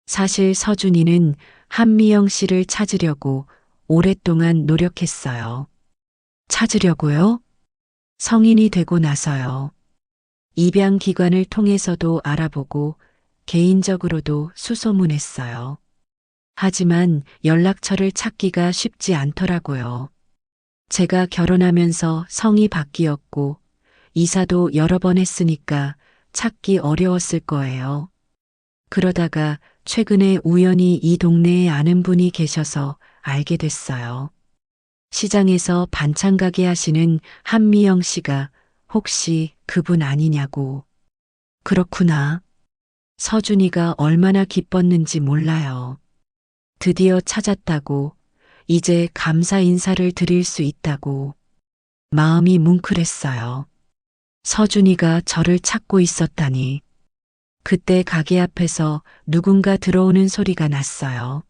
사실 서준이는 한미영 씨를 찾으려고 오랫동안 노력했어요. 찾으려고요? 성인이 되고 나서요. 입양 기관을 통해서도 알아보고 개인적으로도 수소문했어요. 하지만 연락처를 찾기가 쉽지 않더라고요. 제가 결혼하면서 성이 바뀌었고 이사도 여러 번 했으니까 찾기 어려웠을 거예요. 그러다가 최근에 우연히 이 동네에 아는 분이 계셔서 알게 됐어요. 시장에서 반찬 가게 하시는 한미영 씨가 혹시 그분 아니냐고. 그렇구나. 서준이가 얼마나 기뻤는지 몰라요. 드디어 찾았다고, 이제 감사 인사를 드릴 수 있다고. 마음이 뭉클했어요. 서준이가 저를 찾고 있었다니. 그때 가게 앞에서 누군가 들어오는 소리가 났어요.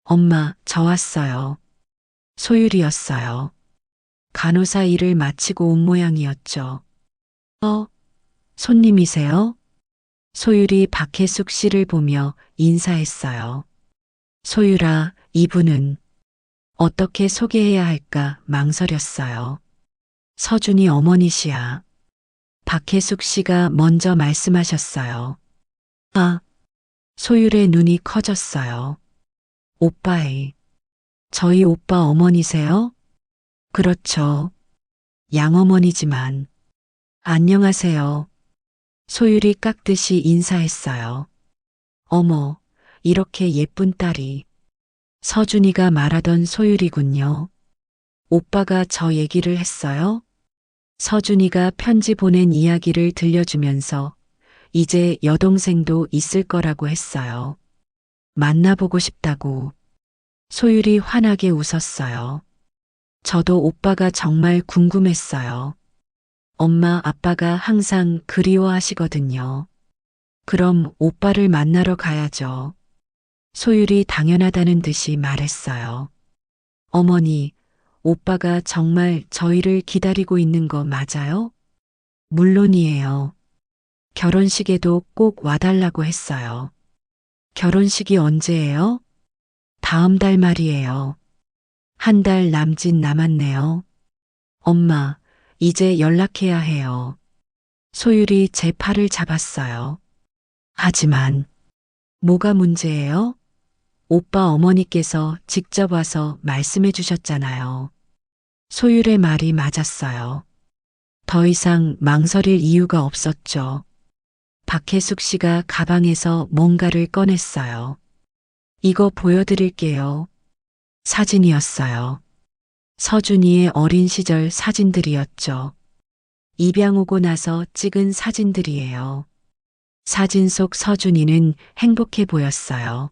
엄마, 저 왔어요. 소율이었어요. 간호사 일을 마치고 온 모양이었죠. 손님이세요? 소율이 박혜숙 씨를 보며 인사했어요. 소율아, 이분은 어떻게 소개해야 할까 망설였어요. 서준이 어머니시야. 박혜숙 씨가 먼저 말씀하셨어요. 아, 소율의 눈이 커졌어요. 오빠의. 저희 오빠 어머니세요? 그렇죠. 양어머니지만. 안녕하세요. 소율이 깍듯이 인사했어요. 어머, 이렇게 예쁜 딸이. 서준이가 말하던 소율이군요. 오빠가 저 얘기를 했어요? 서준이가 편지 보낸 이야기를 들려주면서 이제 여동생도 있을 거라고 했어요. 만나보고 싶다고. 소율이 환하게 웃었어요. 저도 오빠가 정말 궁금했어요. 엄마, 아빠가 항상 그리워하시거든요. 그럼 오빠를 만나러 가야죠. 소율이 당연하다는 듯이 말했어요. 어머니, 오빠가 정말 저희를 기다리고 있는 거 맞아요? 물론이에요. 결혼식에도 꼭 와달라고 했어요. 결혼식이 언제예요? 다음 달 말이에요. 한 달 남짓 남았네요. 엄마, 이제 연락해야 해요. 소율이 제 팔을 잡았어요. 하지만, 뭐가 문제예요? 오빠 어머니께서 직접 와서 말씀해 주셨잖아요. 소율의 말이 맞았어요. 더 이상 망설일 이유가 없었죠. 박혜숙 씨가 가방에서 뭔가를 꺼냈어요. 이거 보여드릴게요. 사진이었어요. 서준이의 어린 시절 사진들이었죠. 입양 오고 나서 찍은 사진들이에요. 사진 속 서준이는 행복해 보였어요.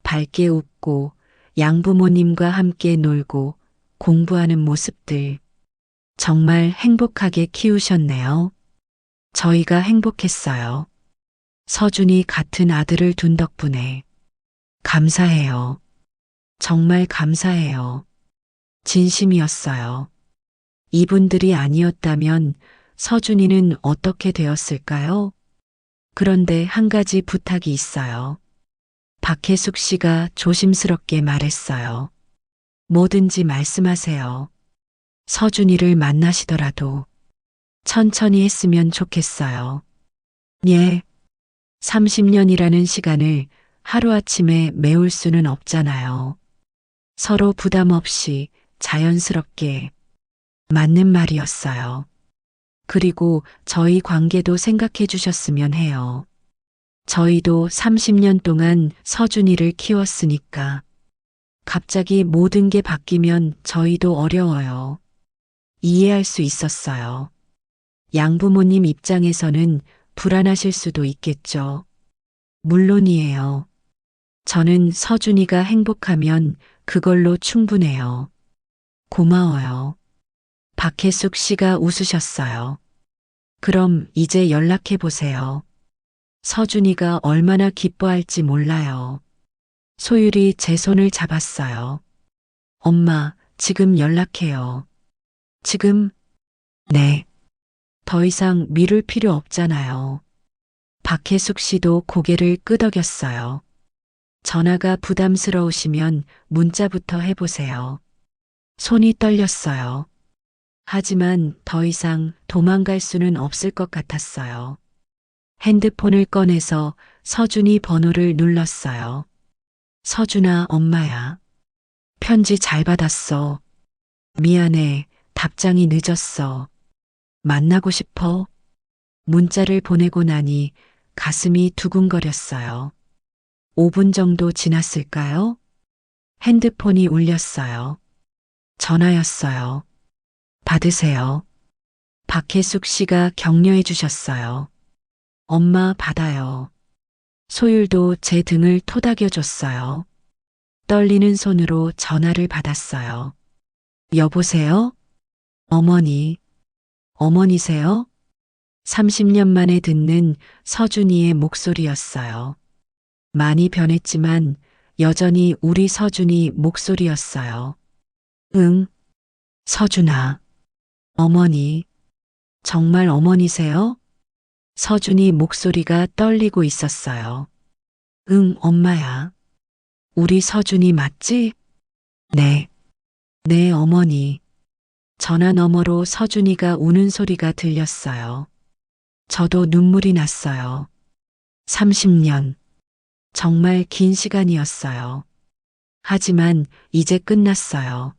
밝게 웃고 양부모님과 함께 놀고 공부하는 모습들. 정말 행복하게 키우셨네요. 저희가 행복했어요. 서준이 같은 아들을 둔 덕분에. 감사해요. 정말 감사해요. 진심이었어요. 이분들이 아니었다면 서준이는 어떻게 되었을까요? 그런데 한 가지 부탁이 있어요. 박혜숙 씨가 조심스럽게 말했어요. 뭐든지 말씀하세요. 서준이를 만나시더라도 천천히 했으면 좋겠어요. 예. 30년이라는 시간을 하루아침에 메울 수는 없잖아요. 서로 부담 없이 자연스럽게. 맞는 말이었어요. 그리고 저희 관계도 생각해 주셨으면 해요. 저희도 30년 동안 서준이를 키웠으니까. 갑자기 모든 게 바뀌면 저희도 어려워요. 이해할 수 있었어요. 양부모님 입장에서는 불안하실 수도 있겠죠. 물론이에요. 저는 서준이가 행복하면 그걸로 충분해요. 고마워요. 박혜숙 씨가 웃으셨어요. 그럼 이제 연락해 보세요. 서준이가 얼마나 기뻐할지 몰라요. 소율이 제 손을 잡았어요. 엄마, 지금 연락해요. 지금? 네. 더 이상 미룰 필요 없잖아요. 박혜숙 씨도 고개를 끄덕였어요. 전화가 부담스러우시면 문자부터 해보세요. 손이 떨렸어요. 하지만 더 이상 도망갈 수는 없을 것 같았어요. 핸드폰을 꺼내서 서준이 번호를 눌렀어요. 서준아, 엄마야. 편지 잘 받았어. 미안해. 답장이 늦었어. 만나고 싶어. 문자를 보내고 나니 가슴이 두근거렸어요. 5분 정도 지났을까요? 핸드폰이 울렸어요. 전화였어요. 받으세요. 박혜숙 씨가 격려해 주셨어요. 엄마 받아요. 소율도 제 등을 토닥여 줬어요. 떨리는 손으로 전화를 받았어요. 여보세요? 어머니. 어머니세요? 30년 만에 듣는 서준이의 목소리였어요. 많이 변했지만 여전히 우리 서준이 목소리였어요. 응, 서준아. 어머니. 정말 어머니세요? 서준이 목소리가 떨리고 있었어요. 응, 엄마야. 우리 서준이 맞지? 네. 네, 어머니. 전화 너머로 서준이가 우는 소리가 들렸어요. 저도 눈물이 났어요. 30년. 정말 긴 시간이었어요. 하지만 이제 끝났어요.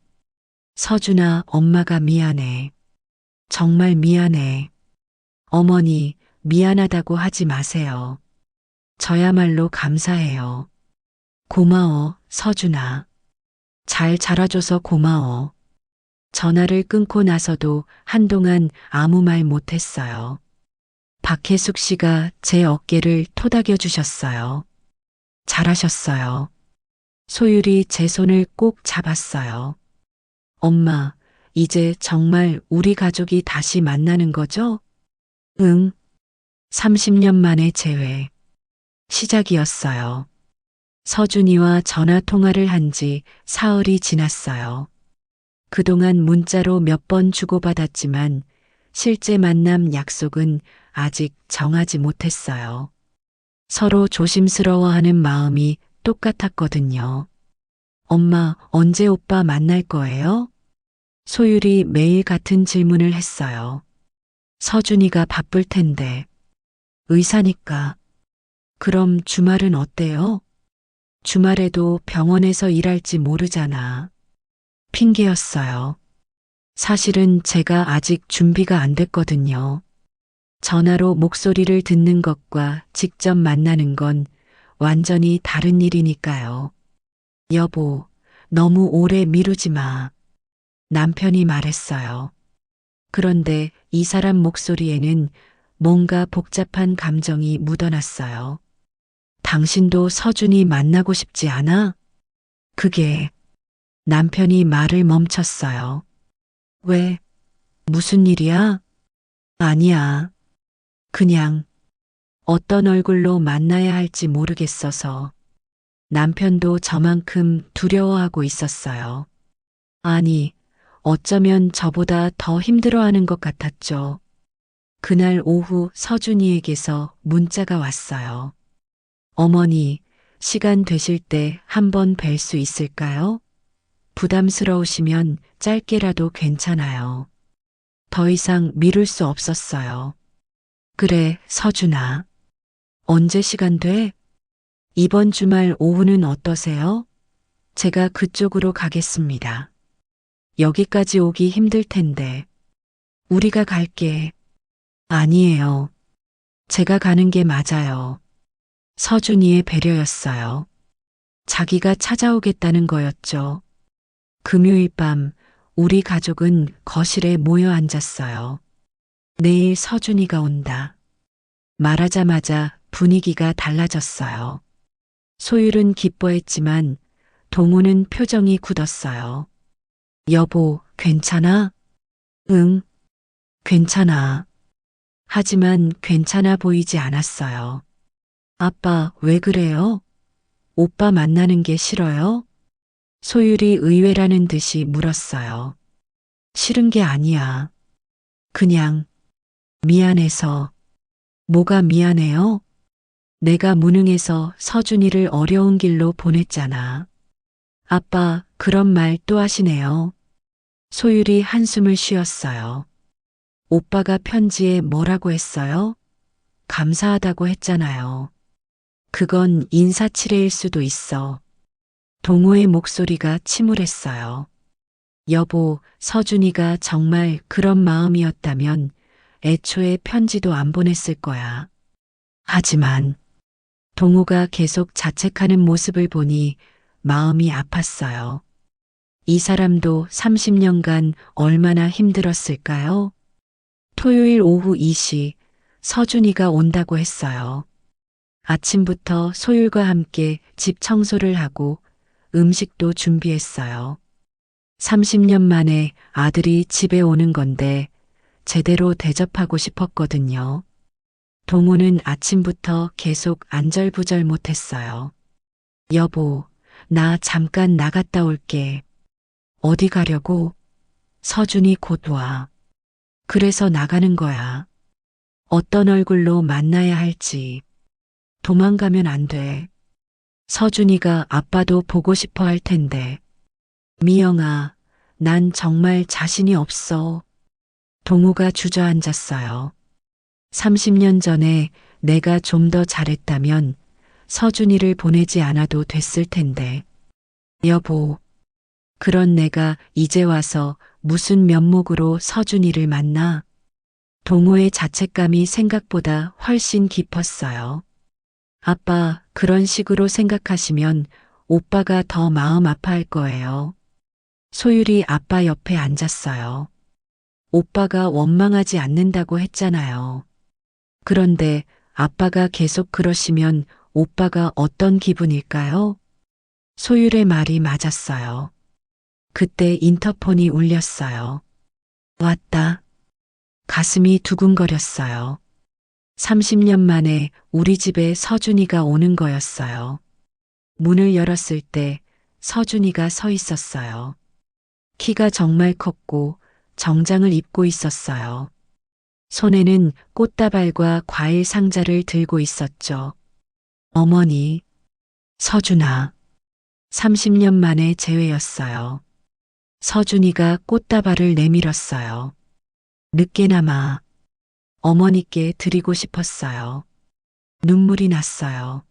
서준아, 엄마가 미안해. 정말 미안해. 어머니, 미안하다고 하지 마세요. 저야말로 감사해요. 고마워, 서준아. 잘 자라줘서 고마워. 전화를 끊고 나서도 한동안 아무 말 못했어요. 박혜숙 씨가 제 어깨를 토닥여 주셨어요. 잘하셨어요. 소율이 제 손을 꼭 잡았어요. 엄마, 이제 정말 우리 가족이 다시 만나는 거죠? 응. 30년 만에 재회. 시작이었어요. 서준이와 전화 통화를 한 지 사흘이 지났어요. 그동안 문자로 몇 번 주고받았지만 실제 만남 약속은 아직 정하지 못했어요. 서로 조심스러워하는 마음이 똑같았거든요. 엄마, 언제 오빠 만날 거예요? 소율이 매일 같은 질문을 했어요. 서준이가 바쁠 텐데. 의사니까. 그럼 주말은 어때요? 주말에도 병원에서 일할지 모르잖아. 핑계였어요. 사실은 제가 아직 준비가 안 됐거든요. 전화로 목소리를 듣는 것과 직접 만나는 건 완전히 다른 일이니까요. 여보, 너무 오래 미루지 마. 남편이 말했어요. 그런데 이 사람 목소리에는 뭔가 복잡한 감정이 묻어났어요. 당신도 서준이 만나고 싶지 않아? 그게 남편이 말을 멈췄어요. 왜? 무슨 일이야? 아니야. 그냥 어떤 얼굴로 만나야 할지 모르겠어서. 남편도 저만큼 두려워하고 있었어요. 아니, 어쩌면 저보다 더 힘들어하는 것 같았죠. 그날 오후 서준이에게서 문자가 왔어요. 어머니, 시간 되실 때 한번 뵐 수 있을까요? 부담스러우시면 짧게라도 괜찮아요. 더 이상 미룰 수 없었어요. 그래, 서준아. 언제 시간 돼? 이번 주말 오후는 어떠세요? 제가 그쪽으로 가겠습니다. 여기까지 오기 힘들 텐데. 우리가 갈게. 아니에요. 제가 가는 게 맞아요. 서준이의 배려였어요. 자기가 찾아오겠다는 거였죠. 금요일 밤 우리 가족은 거실에 모여 앉았어요. 내일 서준이가 온다. 말하자마자 분위기가 달라졌어요. 소율은 기뻐했지만 동우는 표정이 굳었어요. 여보, 괜찮아? 응, 괜찮아. 하지만 괜찮아 보이지 않았어요. 아빠, 왜 그래요? 오빠 만나는 게 싫어요? 소율이 의외라는 듯이 물었어요. 싫은 게 아니야. 그냥 미안해서. 뭐가 미안해요? 내가 무능해서 서준이를 어려운 길로 보냈잖아. 아빠, 그런 말 또 하시네요. 소율이 한숨을 쉬었어요. 오빠가 편지에 뭐라고 했어요? 감사하다고 했잖아요. 그건 인사치레일 수도 있어. 동호의 목소리가 침울했어요. 여보, 서준이가 정말 그런 마음이었다면 애초에 편지도 안 보냈을 거야. 하지만 동호가 계속 자책하는 모습을 보니 마음이 아팠어요. 이 사람도 30년간 얼마나 힘들었을까요? 토요일 오후 2시 서준이가 온다고 했어요. 아침부터 소율과 함께 집 청소를 하고 음식도 준비했어요. 30년 만에 아들이 집에 오는 건데 제대로 대접하고 싶었거든요. 동호는 아침부터 계속 안절부절 못했어요. 여보, 나 잠깐 나갔다 올게. 어디 가려고? 서준이 곧 와. 그래서 나가는 거야. 어떤 얼굴로 만나야 할지. 도망가면 안 돼. 서준이가 아빠도 보고 싶어 할 텐데. 미영아, 난 정말 자신이 없어. 동우가 주저앉았어요. 30년 전에 내가 좀 더 잘했다면 서준이를 보내지 않아도 됐을 텐데. 여보, 그런 내가 이제 와서 무슨 면목으로 서준이를 만나? 동호의 자책감이 생각보다 훨씬 깊었어요. 아빠, 그런 식으로 생각하시면 오빠가 더 마음 아파할 거예요. 소율이 아빠 옆에 앉았어요. 오빠가 원망하지 않는다고 했잖아요. 그런데 아빠가 계속 그러시면 오빠가 어떤 기분일까요? 소율의 말이 맞았어요. 그때 인터폰이 울렸어요. 왔다. 가슴이 두근거렸어요. 30년 만에 우리 집에 서준이가 오는 거였어요. 문을 열었을 때 서준이가 서 있었어요. 키가 정말 컸고 정장을 입고 있었어요. 손에는 꽃다발과 과일 상자를 들고 있었죠. 어머니, 서준아. 30년 만에 재회였어요. 서준이가 꽃다발을 내밀었어요. 늦게나마 어머니께 드리고 싶었어요. 눈물이 났어요.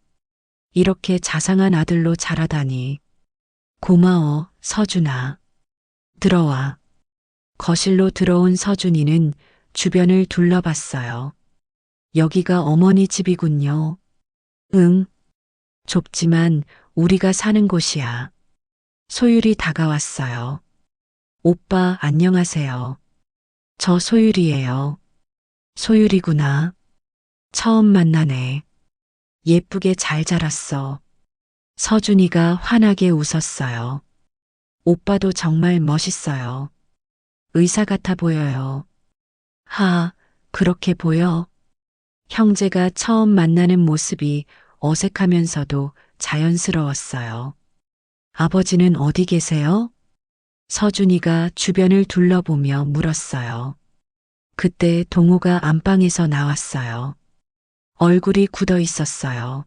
이렇게 자상한 아들로 자라다니. 고마워, 서준아. 들어와. 거실로 들어온 서준이는 주변을 둘러봤어요. 여기가 어머니 집이군요. 응. 좁지만 우리가 사는 곳이야. 소율이 다가왔어요. 오빠, 안녕하세요. 저 소율이에요. 소율이구나. 처음 만나네. 예쁘게 잘 자랐어. 서준이가 환하게 웃었어요. 오빠도 정말 멋있어요. 의사 같아 보여요. 하, 그렇게 보여? 형제가 처음 만나는 모습이 어색하면서도 자연스러웠어요. 아버지는 어디 계세요? 서준이가 주변을 둘러보며 물었어요. 그때 동호가 안방에서 나왔어요. 얼굴이 굳어 있었어요.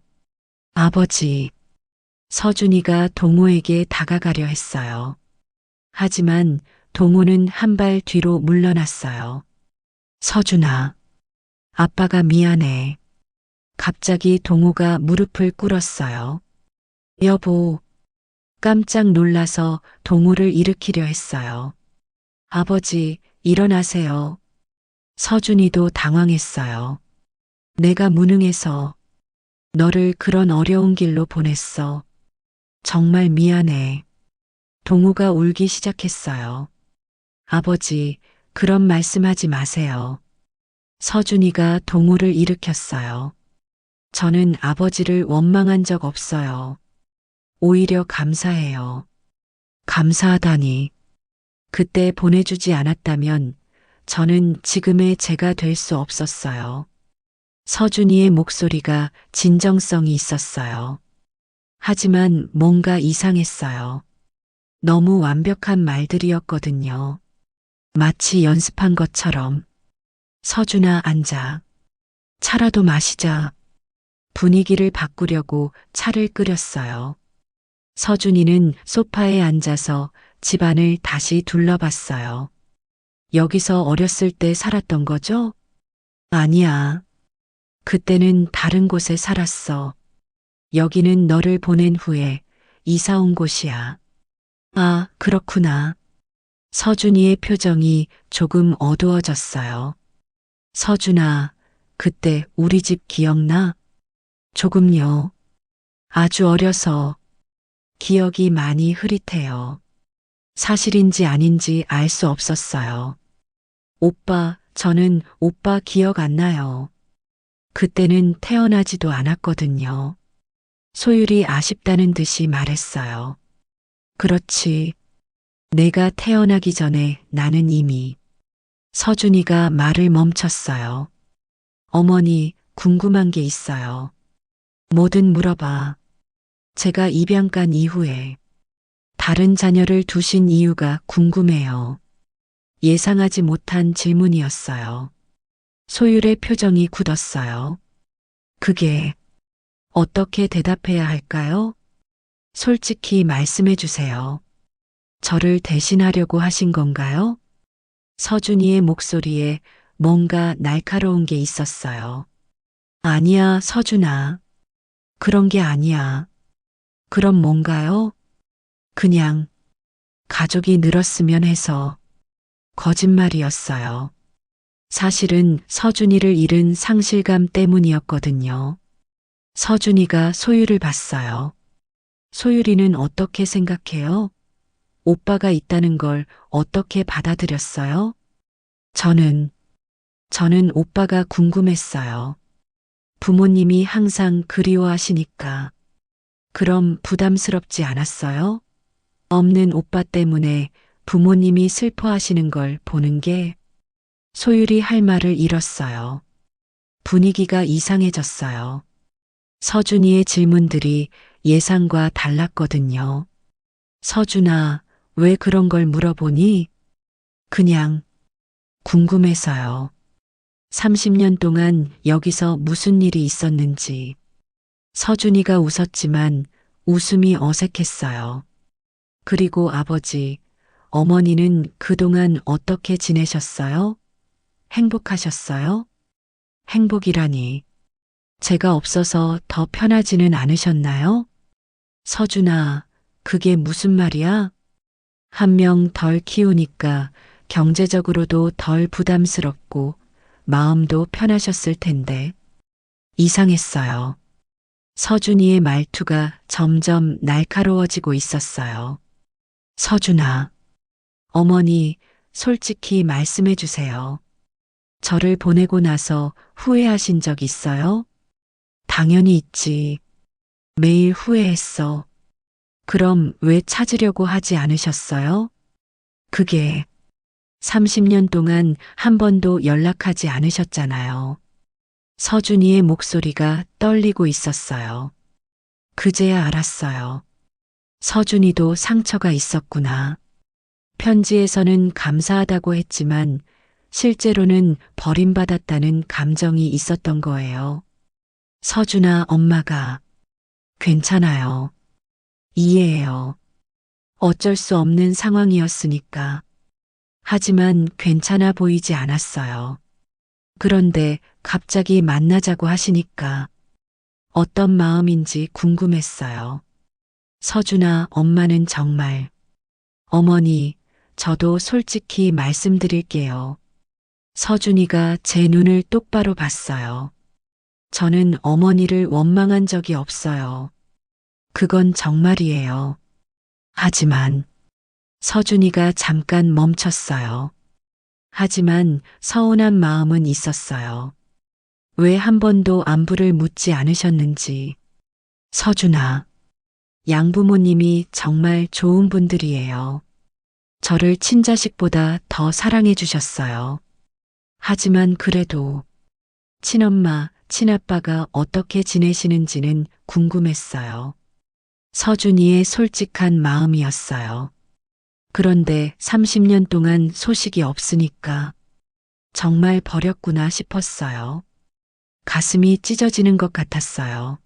아버지. 서준이가 동호에게 다가가려 했어요. 하지만 동호는 한 발 뒤로 물러났어요. 서준아. 아빠가 미안해. 갑자기 동호가 무릎을 꿇었어요. 여보. 깜짝 놀라서 동호를 일으키려 했어요. 아버지, 일어나세요. 서준이도 당황했어요. 내가 무능해서 너를 그런 어려운 길로 보냈어. 정말 미안해. 동우가 울기 시작했어요. 아버지, 그런 말씀하지 마세요. 서준이가 동우를 일으켰어요. 저는 아버지를 원망한 적 없어요. 오히려 감사해요. 감사하다니. 그때 보내주지 않았다면 저는 지금의 제가 될 수 없었어요. 서준이의 목소리가 진정성이 있었어요. 하지만 뭔가 이상했어요. 너무 완벽한 말들이었거든요. 마치 연습한 것처럼. 서준아, 앉아. 차라도 마시자. 분위기를 바꾸려고 차를 끓였어요. 서준이는 소파에 앉아서 집안을 다시 둘러봤어요. 여기서 어렸을 때 살았던 거죠? 아니야. 그때는 다른 곳에 살았어. 여기는 너를 보낸 후에 이사 온 곳이야. 아, 그렇구나. 서준이의 표정이 조금 어두워졌어요. 서준아, 그때 우리 집 기억나? 조금요. 아주 어려서 기억이 많이 흐릿해요. 사실인지 아닌지 알 수 없었어요. 오빠, 저는 오빠 기억 안 나요. 그때는 태어나지도 않았거든요. 소율이 아쉽다는 듯이 말했어요. 그렇지. 내가 태어나기 전에 나는 이미. 서준이가 말을 멈췄어요. 어머니, 궁금한 게 있어요. 뭐든 물어봐. 제가 입양 간 이후에 다른 자녀를 두신 이유가 궁금해요. 예상하지 못한 질문이었어요. 소율의 표정이 굳었어요. 그게 어떻게 대답해야 할까요? 솔직히 말씀해 주세요. 저를 대신하려고 하신 건가요? 서준이의 목소리에 뭔가 날카로운 게 있었어요. 아니야, 서준아. 그런 게 아니야. 그럼 뭔가요? 그냥 가족이 늘었으면 해서 거짓말이었어요. 사실은 서준이를 잃은 상실감 때문이었거든요. 서준이가 소율을 봤어요. 소율이는 어떻게 생각해요? 오빠가 있다는 걸 어떻게 받아들였어요? 저는 오빠가 궁금했어요. 부모님이 항상 그리워하시니까. 그럼 부담스럽지 않았어요? 없는 오빠 때문에 부모님이 슬퍼하시는 걸 보는 게 소율이 할 말을 잃었어요. 분위기가 이상해졌어요. 서준이의 질문들이 예상과 달랐거든요. 서준아, 왜 그런 걸 물어보니? 그냥 궁금해서요. 30년 동안 여기서 무슨 일이 있었는지. 서준이가 웃었지만 웃음이 어색했어요. 그리고 아버지, 어머니는 그동안 어떻게 지내셨어요? 행복하셨어요? 행복이라니. 제가 없어서 더 편하지는 않으셨나요? 서준아, 그게 무슨 말이야? 한 명 덜 키우니까 경제적으로도 덜 부담스럽고 마음도 편하셨을 텐데. 이상했어요. 서준이의 말투가 점점 날카로워지고 있었어요. 서준아, 어머니, 솔직히 말씀해 주세요. 저를 보내고 나서 후회하신 적 있어요? 당연히 있지. 매일 후회했어. 그럼 왜 찾으려고 하지 않으셨어요? 그게 30년 동안 한 번도 연락하지 않으셨잖아요. 서준이의 목소리가 떨리고 있었어요. 그제야 알았어요. 서준이도 상처가 있었구나. 편지에서는 감사하다고 했지만 실제로는 버림받았다는 감정이 있었던 거예요. 서준아, 엄마가 괜찮아요. 이해해요. 어쩔 수 없는 상황이었으니까. 하지만 괜찮아 보이지 않았어요. 그런데 갑자기 만나자고 하시니까 어떤 마음인지 궁금했어요. 서준아, 엄마는 정말. 어머니, 저도 솔직히 말씀드릴게요. 서준이가 제 눈을 똑바로 봤어요. 저는 어머니를 원망한 적이 없어요. 그건 정말이에요. 하지만 서준이가 잠깐 멈췄어요. 하지만 서운한 마음은 있었어요. 왜 한 번도 안부를 묻지 않으셨는지. 서준아, 양부모님이 정말 좋은 분들이에요. 저를 친자식보다 더 사랑해 주셨어요. 하지만 그래도 친엄마, 친아빠가 어떻게 지내시는지는 궁금했어요. 서준이의 솔직한 마음이었어요. 그런데 30년 동안 소식이 없으니까 정말 버렸구나 싶었어요. 가슴이 찢어지는 것 같았어요.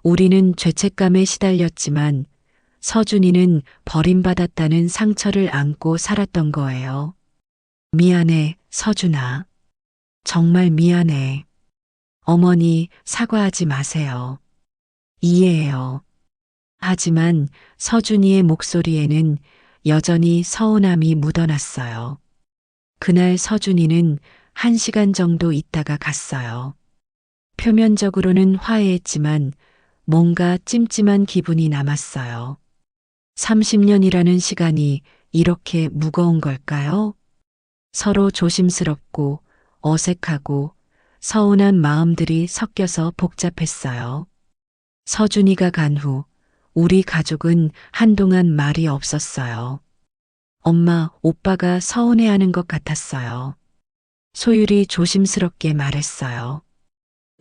우리는 죄책감에 시달렸지만 서준이는 버림받았다는 상처를 안고 살았던 거예요. 미안해, 서준아. 정말 미안해. 어머니, 사과하지 마세요. 이해해요. 하지만 서준이의 목소리에는 여전히 서운함이 묻어났어요. 그날 서준이는 1시간 정도 있다가 갔어요. 표면적으로는 화해했지만 뭔가 찜찜한 기분이 남았어요. 30년이라는 시간이 이렇게 무거운 걸까요? 서로 조심스럽고 어색하고 서운한 마음들이 섞여서 복잡했어요. 서준이가 간 후 우리 가족은 한동안 말이 없었어요. 엄마, 오빠가 서운해하는 것 같았어요. 소율이 조심스럽게 말했어요.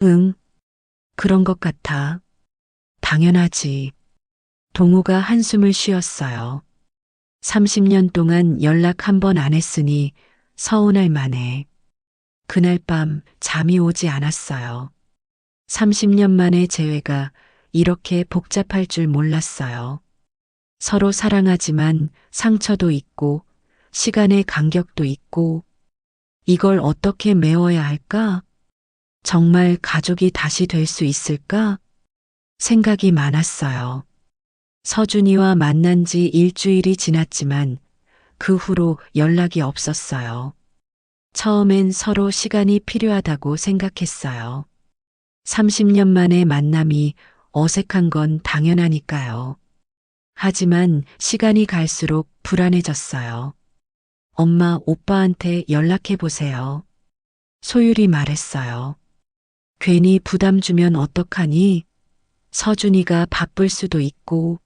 응, 그런 것 같아. 당연하지. 동우가 한숨을 쉬었어요. 30년 동안 연락 한 번 안 했으니 서운할 만해. 그날 밤 잠이 오지 않았어요. 30년 만의 재회가 이렇게 복잡할 줄 몰랐어요. 서로 사랑하지만 상처도 있고 시간의 간격도 있고 이걸 어떻게 메워야 할까? 정말 가족이 다시 될 수 있을까? 생각이 많았어요. 서준이와 만난 지 일주일이 지났지만 그 후로 연락이 없었어요. 처음엔 서로 시간이 필요하다고 생각했어요. 30년 만의 만남이 어색한 건 당연하니까요. 하지만 시간이 갈수록 불안해졌어요. 엄마, 오빠한테 연락해 보세요. 소율이 말했어요. 괜히 부담 주면 어떡하니? 서준이가 바쁠 수도 있고.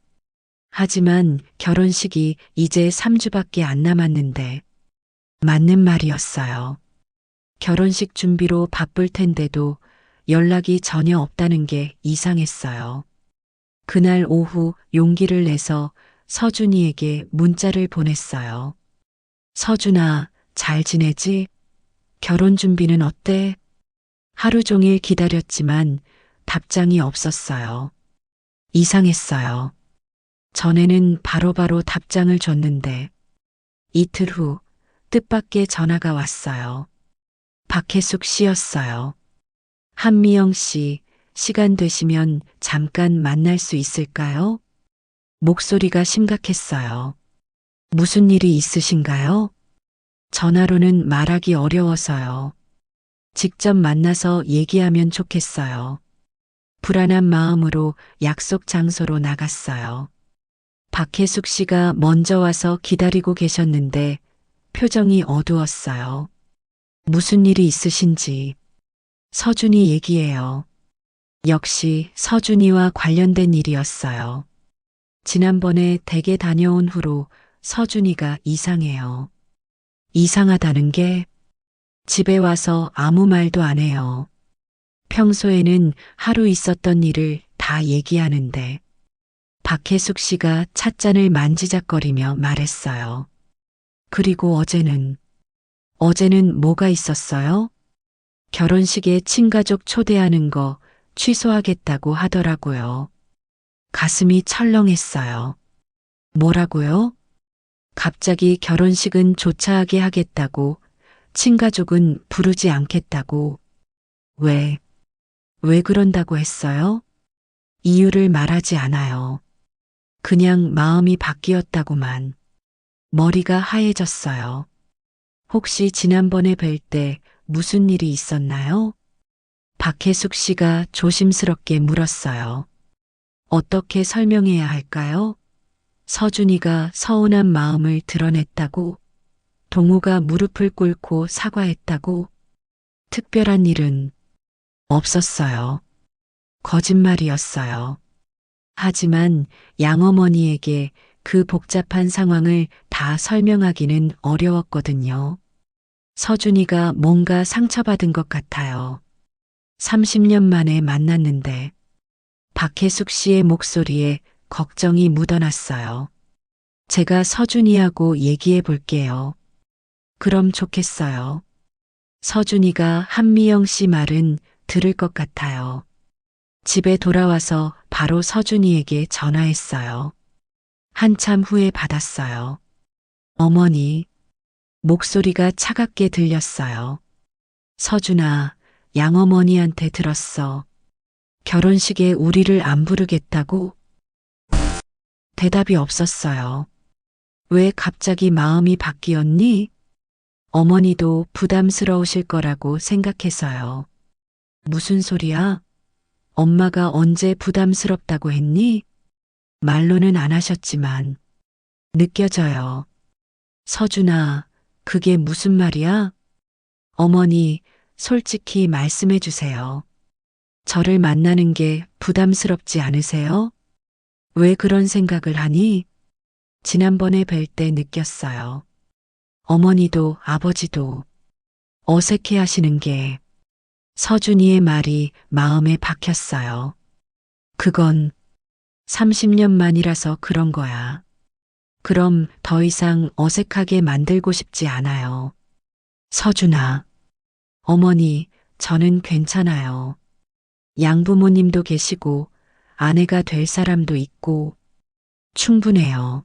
하지만 결혼식이 이제 3주밖에 안 남았는데. 맞는 말이었어요. 결혼식 준비로 바쁠 텐데도 연락이 전혀 없다는 게 이상했어요. 그날 오후 용기를 내서 서준이에게 문자를 보냈어요. 서준아, 잘 지내지? 결혼 준비는 어때? 하루 종일 기다렸지만 답장이 없었어요. 이상했어요. 전에는 바로바로 답장을 줬는데 이틀 후 뜻밖의 전화가 왔어요. 박혜숙 씨였어요. 한미영 씨, 시간 되시면 잠깐 만날 수 있을까요? 목소리가 심각했어요. 무슨 일이 있으신가요? 전화로는 말하기 어려워서요. 직접 만나서 얘기하면 좋겠어요. 불안한 마음으로 약속 장소로 나갔어요. 박혜숙 씨가 먼저 와서 기다리고 계셨는데 표정이 어두웠어요. 무슨 일이 있으신지. 서준이 얘기해요. 역시 서준이와 관련된 일이었어요. 지난번에 댁에 다녀온 후로 서준이가 이상해요. 이상하다는 게 집에 와서 아무 말도 안 해요. 평소에는 하루 있었던 일을 다 얘기하는데 박혜숙 씨가 찻잔을 만지작거리며 말했어요. 그리고 어제는 뭐가 있었어요? 결혼식에 친가족 초대하는 거 취소하겠다고 하더라고요. 가슴이 철렁했어요. 뭐라고요? 갑자기 결혼식은 조차하게 하겠다고, 친가족은 부르지 않겠다고. 왜 그런다고 했어요? 이유를 말하지 않아요. 그냥 마음이 바뀌었다고만. 머리가 하얘졌어요. 혹시 지난번에 뵐 때 무슨 일이 있었나요? 박혜숙 씨가 조심스럽게 물었어요. 어떻게 설명해야 할까요? 서준이가 서운한 마음을 드러냈다고, 동우가 무릎을 꿇고 사과했다고, 특별한 일은 없었어요. 거짓말이었어요. 하지만 양어머니에게 그 복잡한 상황을 다 설명하기는 어려웠거든요. 서준이가 뭔가 상처받은 것 같아요. 30년 만에 만났는데 박혜숙 씨의 목소리에 걱정이 묻어났어요. 제가 서준이하고 얘기해 볼게요. 그럼 좋겠어요. 서준이가 한미영 씨 말은 들을 것 같아요. 집에 돌아와서 바로 서준이에게 전화했어요. 한참 후에 받았어요. 어머니, 목소리가 차갑게 들렸어요. 서준아, 양어머니한테 들었어. 결혼식에 우리를 안 부르겠다고? 대답이 없었어요. 왜 갑자기 마음이 바뀌었니? 어머니도 부담스러우실 거라고 생각해서요. 무슨 소리야? 엄마가 언제 부담스럽다고 했니? 말로는 안 하셨지만 느껴져요. 서준아, 그게 무슨 말이야? 어머니, 솔직히 말씀해 주세요. 저를 만나는 게 부담스럽지 않으세요? 왜 그런 생각을 하니? 지난번에 뵐 때 느꼈어요. 어머니도 아버지도 어색해 하시는 게 서준이의 말이 마음에 박혔어요. 그건 30년 만이라서 그런 거야. 그럼 더 이상 어색하게 만들고 싶지 않아요. 서준아, 어머니, 저는 괜찮아요. 양부모님도 계시고 아내가 될 사람도 있고 충분해요.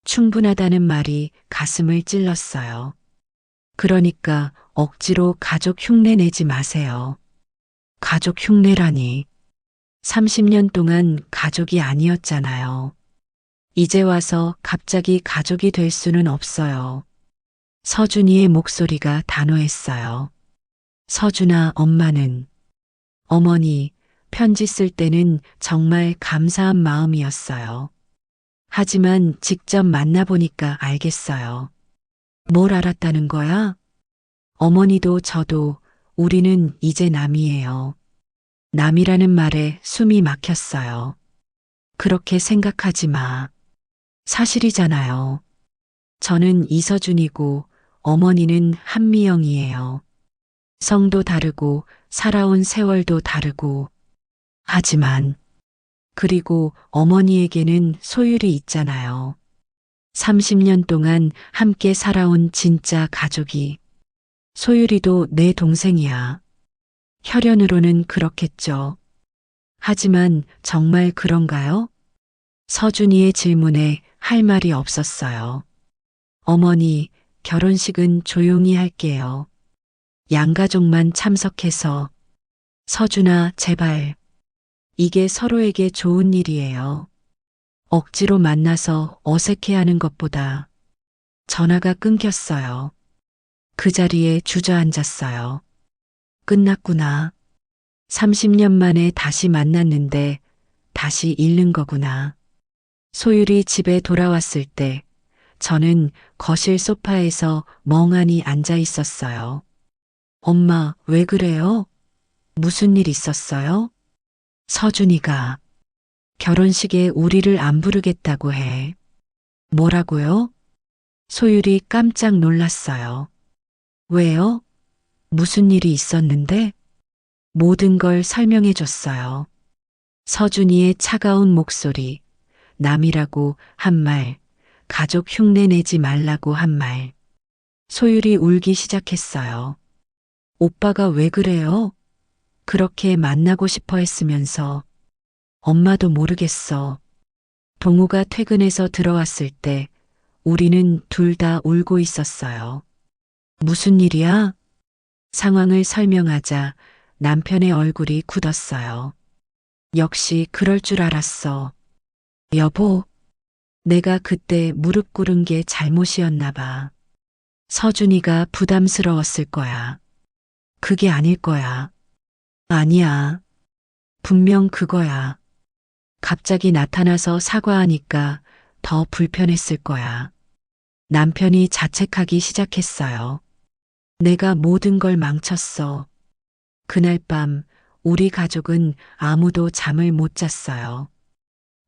충분하다는 말이 가슴을 찔렀어요. 그러니까 억지로 가족 흉내 내지 마세요. 가족 흉내라니. 30년 동안 가족이 아니었잖아요. 이제 와서 갑자기 가족이 될 수는 없어요. 서준이의 목소리가 단호했어요. 서준아, 엄마는 어머니, 편지 쓸 때는 정말 감사한 마음이었어요. 하지만 직접 만나보니까 알겠어요. 뭘 알았다는 거야? 어머니도 저도 우리는 이제 남이에요. 남이라는 말에 숨이 막혔어요. 그렇게 생각하지 마. 사실이잖아요. 저는 이서준이고 어머니는 한미영이에요. 성도 다르고 살아온 세월도 다르고 하지만 그리고 어머니에게는 소율이 있잖아요. 30년 동안 함께 살아온 진짜 가족이. 소율이도 내 동생이야. 혈연으로는 그렇겠죠. 하지만 정말 그런가요? 서준이의 질문에 할 말이 없었어요. 어머니, 결혼식은 조용히 할게요. 양가족만 참석해서. 서준아, 제발. 이게 서로에게 좋은 일이에요. 억지로 만나서 어색해하는 것보다. 전화가 끊겼어요. 그 자리에 주저앉았어요. 끝났구나. 30년 만에 다시 만났는데 다시 잃는 거구나. 소율이 집에 돌아왔을 때 저는 거실 소파에서 멍하니 앉아 있었어요. 엄마, 왜 그래요? 무슨 일 있었어요? 서준이가 결혼식에 우리를 안 부르겠다고 해. 뭐라고요? 소율이 깜짝 놀랐어요. 왜요? 무슨 일이 있었는데? 모든 걸 설명해 줬어요. 서준이의 차가운 목소리, 남이라고 한 말, 가족 흉내 내지 말라고 한 말. 소율이 울기 시작했어요. 오빠가 왜 그래요? 그렇게 만나고 싶어 했으면서. 엄마도 모르겠어. 동우가 퇴근해서 들어왔을 때 우리는 둘 다 울고 있었어요. 무슨 일이야? 상황을 설명하자 남편의 얼굴이 굳었어요. 역시 그럴 줄 알았어. 여보, 내가 그때 무릎 꿇은 게 잘못이었나 봐. 서준이가 부담스러웠을 거야. 그게 아닐 거야. 아니야. 분명 그거야. 갑자기 나타나서 사과하니까 더 불편했을 거야. 남편이 자책하기 시작했어요. 내가 모든 걸 망쳤어. 그날 밤 우리 가족은 아무도 잠을 못 잤어요.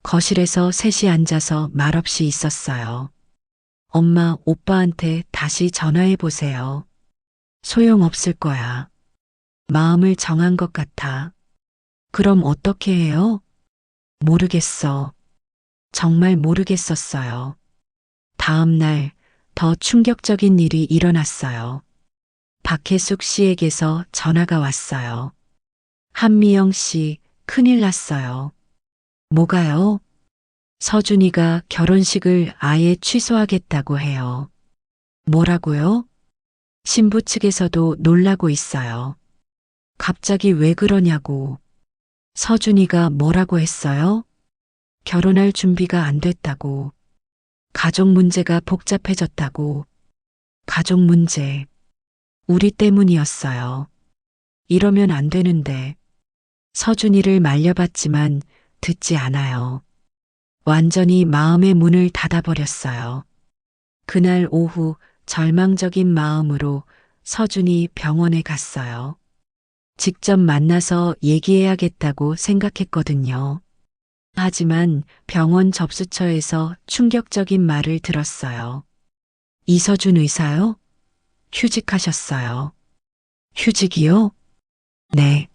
거실에서 셋이 앉아서 말없이 있었어요. 엄마, 오빠한테 다시 전화해 보세요. 소용없을 거야. 마음을 정한 것 같아. 그럼 어떻게 해요? 모르겠어. 정말 모르겠었어요. 다음 날 더 충격적인 일이 일어났어요. 박혜숙 씨에게서 전화가 왔어요. 한미영 씨, 큰일 났어요. 뭐가요? 서준이가 결혼식을 아예 취소하겠다고 해요. 뭐라고요? 신부 측에서도 놀라고 있어요. 갑자기 왜 그러냐고. 서준이가 뭐라고 했어요? 결혼할 준비가 안 됐다고. 가족 문제가 복잡해졌다고. 가족 문제. 우리 때문이었어요. 이러면 안 되는데. 서준이를 말려봤지만 듣지 않아요. 완전히 마음의 문을 닫아버렸어요. 그날 오후 절망적인 마음으로 서준이 병원에 갔어요. 직접 만나서 얘기해야겠다고 생각했거든요. 하지만 병원 접수처에서 충격적인 말을 들었어요. 이서준 의사요? 휴직하셨어요. 휴직이요? 네.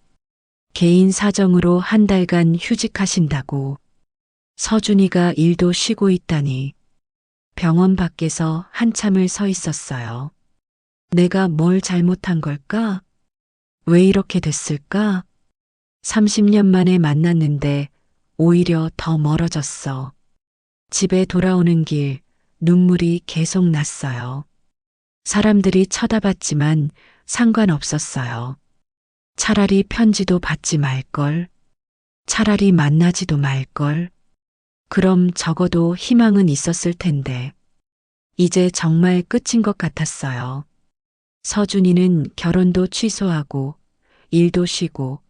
개인 사정으로 한 달간 휴직하신다고. 서준이가 일도 쉬고 있다니. 병원 밖에서 한참을 서 있었어요. 내가 뭘 잘못한 걸까? 왜 이렇게 됐을까? 30년 만에 만났는데 오히려 더 멀어졌어. 집에 돌아오는 길 눈물이 계속 났어요. 사람들이 쳐다봤지만 상관없었어요. 차라리 편지도 받지 말걸. 차라리 만나지도 말걸. 그럼 적어도 희망은 있었을 텐데. 이제 정말 끝인 것 같았어요. 서준이는 결혼도 취소하고 일도 쉬고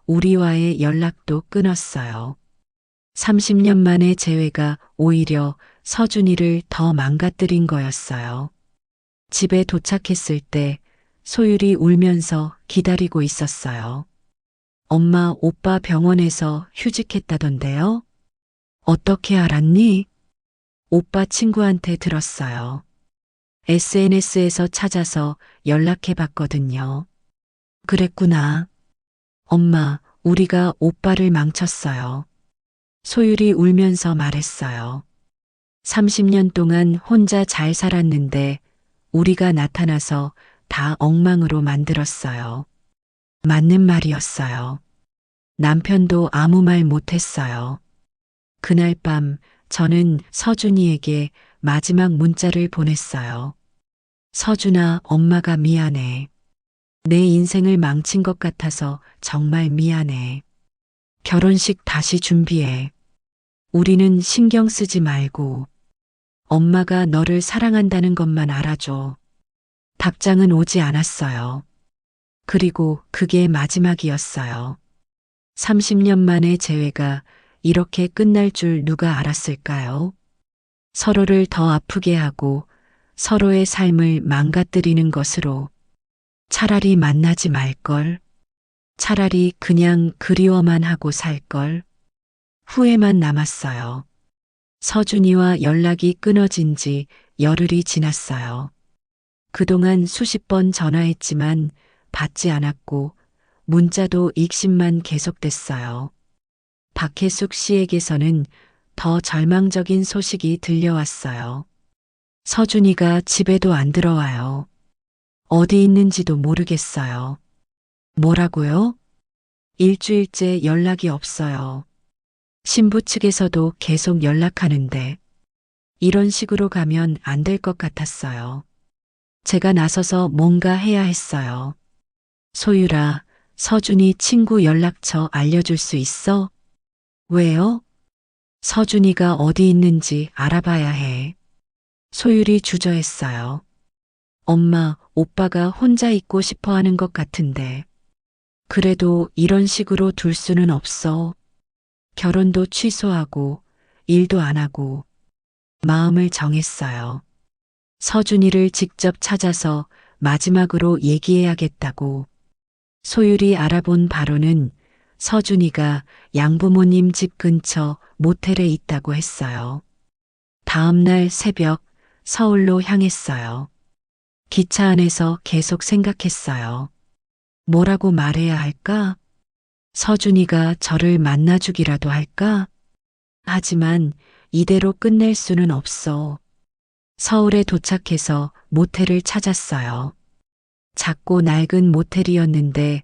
우리와의 연락도 끊었어요. 30년 만의 재회가 오히려 서준이를 더 망가뜨린 거였어요. 집에 도착했을 때 소율이 울면서 기다리고 있었어요. 엄마, 오빠 병원에서 휴직했다던데요? 어떻게 알았니? 오빠 친구한테 들었어요. SNS에서 찾아서 연락해 봤거든요. 그랬구나. 엄마, 우리가 오빠를 망쳤어요. 소율이 울면서 말했어요. 30년 동안 혼자 잘 살았는데 우리가 나타나서 다 엉망으로 만들었어요. 맞는 말이었어요. 남편도 아무 말 못했어요. 그날 밤 저는 서준이에게 마지막 문자를 보냈어요. 서준아, 엄마가 미안해. 내 인생을 망친 것 같아서 정말 미안해. 결혼식 다시 준비해. 우리는 신경 쓰지 말고. 엄마가 너를 사랑한다는 것만 알아줘. 답장은 오지 않았어요. 그리고 그게 마지막이었어요. 30년 만의 재회가 이렇게 끝날 줄 누가 알았을까요? 서로를 더 아프게 하고 서로의 삶을 망가뜨리는 것으로. 차라리 만나지 말걸. 차라리 그냥 그리워만 하고 살걸. 후회만 남았어요. 서준이와 연락이 끊어진 지 열흘이 지났어요. 그동안 수십 번 전화했지만 받지 않았고 문자도 읽심만 계속됐어요. 박혜숙 씨에게서는 더 절망적인 소식이 들려왔어요. 서준이가 집에도 안 들어와요. 어디 있는지도 모르겠어요. 뭐라고요? 일주일째 연락이 없어요. 신부 측에서도 계속 연락하는데 이런 식으로 가면 안 될 것 같았어요. 제가 나서서 뭔가 해야 했어요. 소율아, 서준이 친구 연락처 알려줄 수 있어? 왜요? 서준이가 어디 있는지 알아봐야 해. 소율이 주저했어요. 엄마, 오빠가 혼자 있고 싶어 하는 것 같은데. 그래도 이런 식으로 둘 수는 없어. 결혼도 취소하고 일도 안 하고 마음을 정했어요. 서준이를 직접 찾아서 마지막으로 얘기해야겠다고. 소율이 알아본 바로는 서준이가 양부모님 집 근처 모텔에 있다고 했어요. 다음 날 새벽 서울로 향했어요. 기차 안에서 계속 생각했어요. 뭐라고 말해야 할까? 서준이가 저를 만나주기라도 할까? 하지만 이대로 끝낼 수는 없어. 서울에 도착해서 모텔을 찾았어요. 작고 낡은 모텔이었는데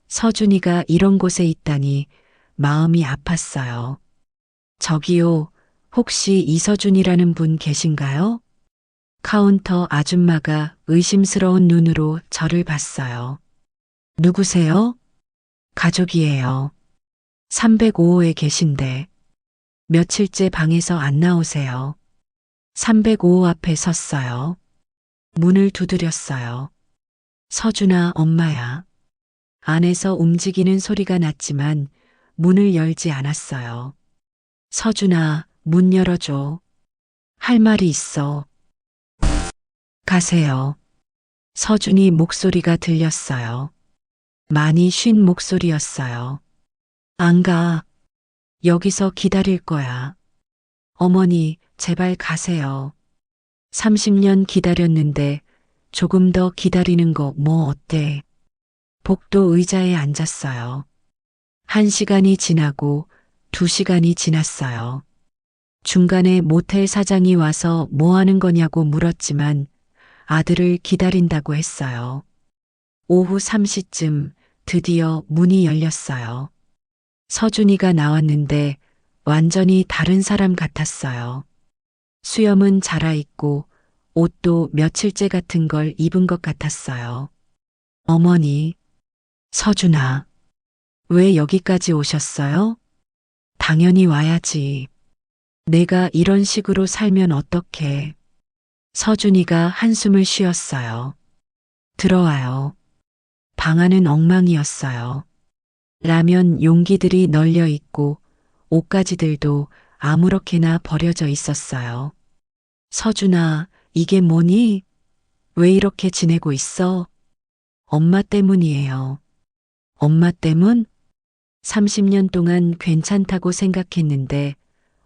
서준이가 이런 곳에 있다니 마음이 아팠어요. 저기요, 혹시 이서준이라는 분 계신가요? 카운터 아줌마가 의심스러운 눈으로 저를 봤어요. 누구세요? 가족이에요. 305호에 계신데 며칠째 방에서 안 나오세요. 305호 앞에 섰어요. 문을 두드렸어요. 서준아, 엄마야. 안에서 움직이는 소리가 났지만 문을 열지 않았어요. 서준아, 문 열어줘. 할 말이 있어. 가세요. 서준이 목소리가 들렸어요. 많이 쉰 목소리였어요. 안 가. 여기서 기다릴 거야. 어머니, 제발 가세요. 30년 기다렸는데 조금 더 기다리는 거 뭐 어때? 복도 의자에 앉았어요. 1시간이 지나고 2시간이 지났어요. 중간에 모텔 사장이 와서 뭐 하는 거냐고 물었지만 아들을 기다린다고 했어요. 오후 3시쯤 드디어 문이 열렸어요. 서준이가 나왔는데 완전히 다른 사람 같았어요. 수염은 자라있고 옷도 며칠째 같은 걸 입은 것 같았어요. 어머니, 서준아, 왜 여기까지 오셨어요? 당연히 와야지. 내가 이런 식으로 살면 어떡해. 서준이가 한숨을 쉬었어요. 들어와요. 방 안은 엉망이었어요. 라면 용기들이 널려 있고 옷가지들도 아무렇게나 버려져 있었어요. 서준아, 이게 뭐니? 왜 이렇게 지내고 있어? 엄마 때문이에요. 엄마 때문? 30년 동안 괜찮다고 생각했는데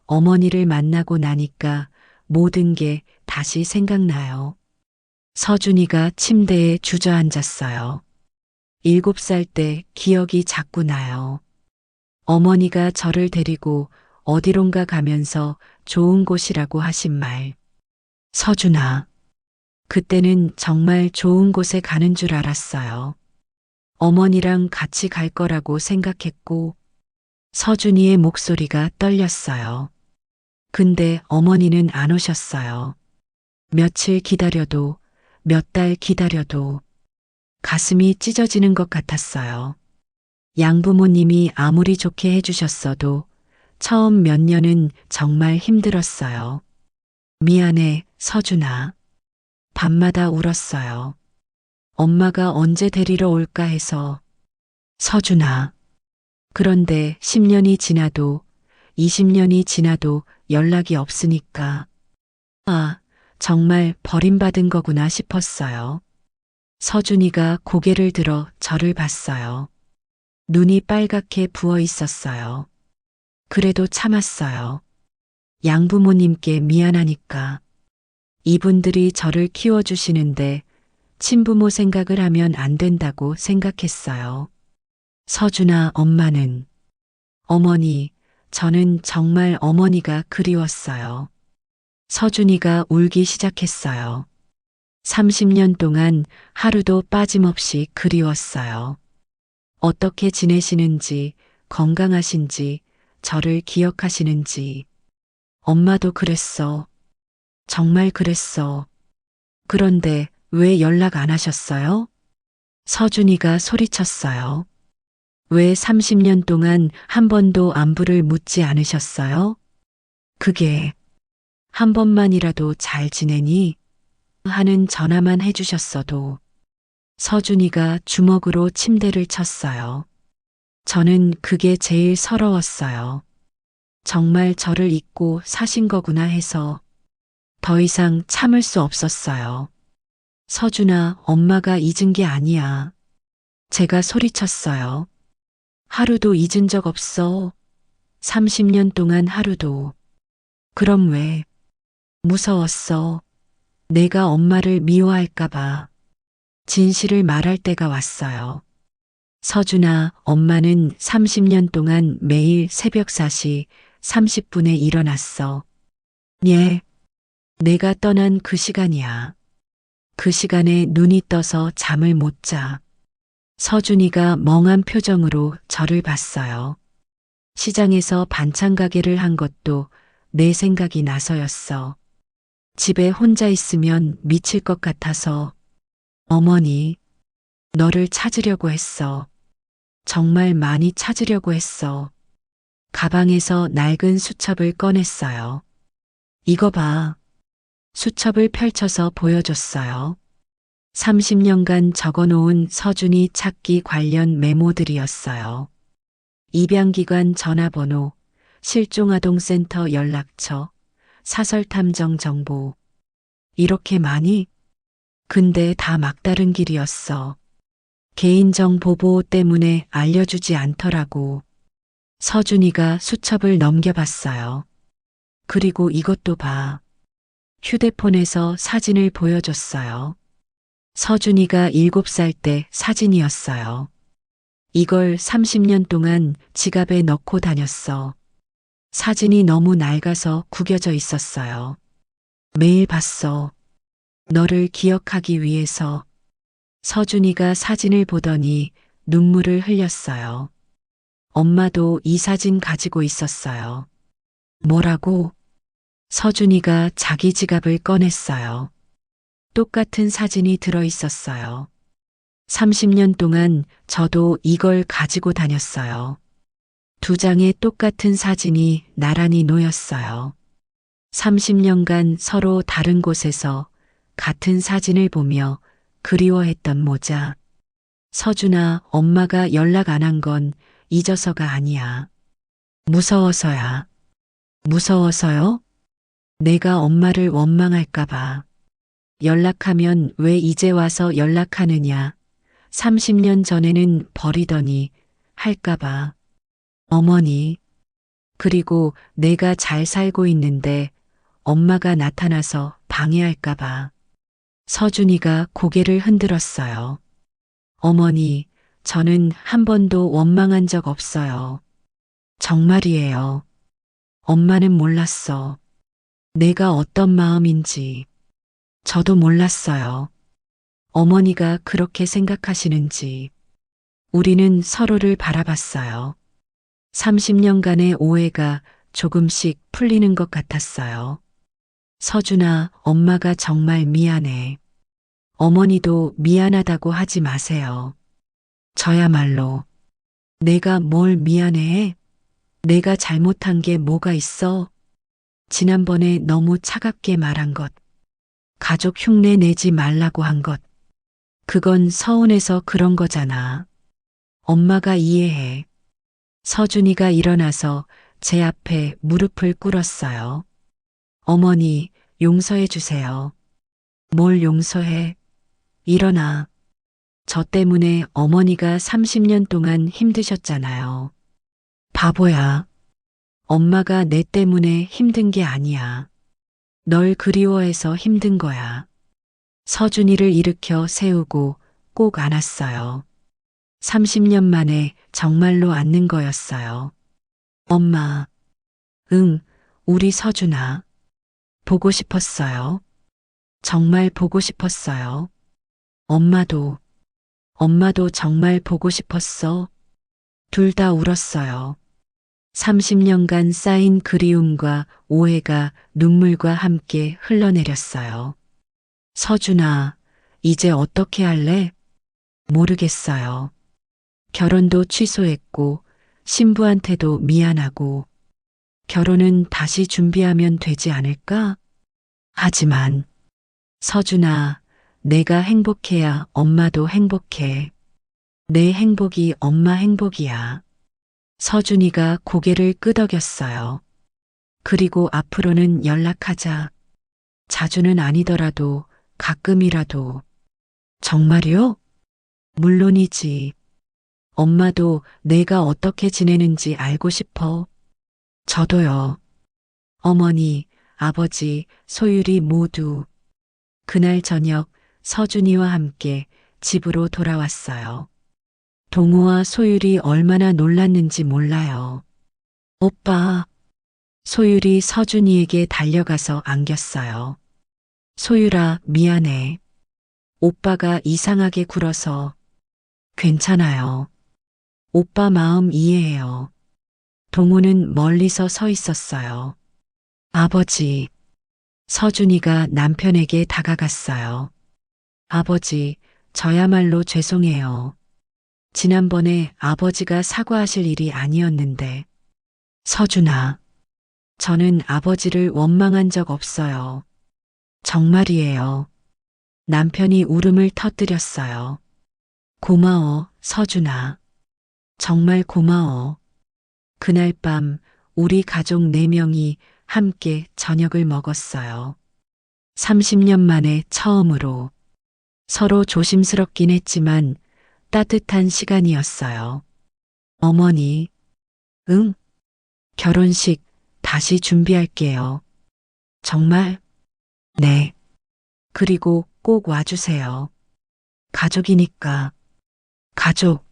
어머니를 만나고 나니까 모든 게 다시 생각나요. 서준이가 침대에 주저앉았어요. 7살 때 기억이 자꾸 나요. 어머니가 저를 데리고 어디론가 가면서 좋은 곳이라고 하신 말. 서준아, 그때는 정말 좋은 곳에 가는 줄 알았어요. 어머니랑 같이 갈 거라고 생각했고, 서준이의 목소리가 떨렸어요. 근데 어머니는 안 오셨어요. 며칠 기다려도, 몇 달 기다려도 가슴이 찢어지는 것 같았어요. 양부모님이 아무리 좋게 해주셨어도 처음 몇 년은 정말 힘들었어요. 미안해, 서준아. 밤마다 울었어요. 엄마가 언제 데리러 올까 해서. 서준아. 그런데 10년이 지나도 20년이 지나도 연락이 없으니까. 아, 정말 버림받은 거구나 싶었어요. 서준이가 고개를 들어 저를 봤어요. 눈이 빨갛게 부어 있었어요. 그래도 참았어요. 양부모님께 미안하니까. 이분들이 저를 키워주시는데 친부모 생각을 하면 안 된다고 생각했어요. 서준아, 엄마는. 어머니, 저는 정말 어머니가 그리웠어요. 서준이가 울기 시작했어요. 30년 동안 하루도 빠짐없이 그리웠어요. 어떻게 지내시는지, 건강하신지, 저를 기억하시는지. 엄마도 그랬어. 정말 그랬어. 그런데 왜 연락 안 하셨어요? 서준이가 소리쳤어요. 왜 30년 동안 한 번도 안부를 묻지 않으셨어요? 그게 한 번만이라도 잘 지내니? 하는 전화만 해주셨어도. 서준이가 주먹으로 침대를 쳤어요. 저는 그게 제일 서러웠어요. 정말 저를 잊고 사신 거구나 해서 더 이상 참을 수 없었어요. 서준아, 엄마가 잊은 게 아니야. 제가 소리쳤어요. 하루도 잊은 적 없어. 30년 동안 하루도. 그럼 왜? 무서웠어. 내가 엄마를 미워할까봐. 진실을 말할 때가 왔어요. 서준아, 엄마는 30년 동안 매일 새벽 4시 30분에 일어났어. 예. 내가 떠난 그 시간이야. 그 시간에 눈이 떠서 잠을 못 자. 서준이가 멍한 표정으로 저를 봤어요. 시장에서 반찬 가게를 한 것도 내 생각이 나서였어. 집에 혼자 있으면 미칠 것 같아서 어머니, 너를 찾으려고 했어. 정말 많이 찾으려고 했어. 가방에서 낡은 수첩을 꺼냈어요. 이거 봐. 수첩을 펼쳐서 보여줬어요. 30년간 적어놓은 서준이 찾기 관련 메모들이었어요. 입양기관 전화번호, 실종아동센터 연락처, 사설탐정 정보. 이렇게 많이? 근데 다 막다른 길이었어. 개인정보 보호 때문에 알려주지 않더라고. 서준이가 수첩을 넘겨봤어요. 그리고 이것도 봐. 휴대폰에서 사진을 보여줬어요. 서준이가 7살 때 사진이었어요. 이걸 30년 동안 지갑에 넣고 다녔어. 사진이 너무 낡아서 구겨져 있었어요. 매일 봤어. 너를 기억하기 위해서. 서준이가 사진을 보더니 눈물을 흘렸어요. 엄마도 이 사진 가지고 있었어요. 뭐라고? 서준이가 자기 지갑을 꺼냈어요. 똑같은 사진이 들어 있었어요. 30년 동안 저도 이걸 가지고 다녔어요. 2장의 똑같은 사진이 나란히 놓였어요. 30년간 서로 다른 곳에서 같은 사진을 보며 그리워했던 모자. 서준아, 엄마가 연락 안 한 건 잊어서가 아니야. 무서워서야. 무서워서요? 내가 엄마를 원망할까봐. 연락하면 왜 이제 와서 연락하느냐. 30년 전에는 버리더니 할까봐. 어머니. 그리고 내가 잘 살고 있는데 엄마가 나타나서 방해할까봐. 서준이가 고개를 흔들었어요. 어머니, 저는 한 번도 원망한 적 없어요. 정말이에요. 엄마는 몰랐어. 내가 어떤 마음인지. 저도 몰랐어요. 어머니가 그렇게 생각하시는지. 우리는 서로를 바라봤어요. 30년간의 오해가 조금씩 풀리는 것 같았어요. 서준아, 엄마가 정말 미안해. 어머니도 미안하다고 하지 마세요. 저야말로. 내가 뭘 미안해해? 내가 잘못한 게 뭐가 있어? 지난번에 너무 차갑게 말한 것. 가족 흉내 내지 말라고 한 것. 그건 서운해서 그런 거잖아. 엄마가 이해해. 서준이가 일어나서 제 앞에 무릎을 꿇었어요. 어머니, 용서해 주세요. 뭘 용서해? 일어나. 저 때문에 어머니가 30년 동안 힘드셨잖아요. 바보야. 엄마가 내 때문에 힘든 게 아니야. 널 그리워해서 힘든 거야. 서준이를 일으켜 세우고 꼭 안았어요. 30년 만에 정말로 안는 거였어요. 엄마. 응, 우리 서준아. 보고 싶었어요. 정말 보고 싶었어요. 엄마도 정말 보고 싶었어. 둘 다 울었어요. 30년간 쌓인 그리움과 오해가 눈물과 함께 흘러내렸어요. 서준아, 이제 어떻게 할래? 모르겠어요. 결혼도 취소했고, 신부한테도 미안하고, 결혼은 다시 준비하면 되지 않을까? 하지만, 서준아, 내가 행복해야 엄마도 행복해. 내 행복이 엄마 행복이야. 서준이가 고개를 끄덕였어요. 그리고 앞으로는 연락하자. 자주는 아니더라도 가끔이라도. 정말요? 물론이지. 엄마도 내가 어떻게 지내는지 알고 싶어. 저도요. 어머니, 아버지, 소율이 모두. 그날 저녁 서준이와 함께 집으로 돌아왔어요. 동우와 소율이 얼마나 놀랐는지 몰라요. 오빠. 소율이 서준이에게 달려가서 안겼어요. 소율아, 미안해. 오빠가 이상하게 굴어서 괜찮아요. 오빠 마음 이해해요. 동우는 멀리서 서 있었어요. 아버지. 서준이가 남편에게 다가갔어요. 아버지, 저야말로 죄송해요. 지난번에 아버지가 사과하실 일이 아니었는데. 서준아, 저는 아버지를 원망한 적 없어요. 정말이에요. 남편이 울음을 터뜨렸어요. 고마워, 서준아. 정말 고마워. 그날 밤 우리 가족 4명이 함께 저녁을 먹었어요. 30년 만에 처음으로 서로 조심스럽긴 했지만 따뜻한 시간이었어요. 어머니, 응? 결혼식 다시 준비할게요. 정말? 네. 그리고 꼭 와주세요. 가족이니까. 가족.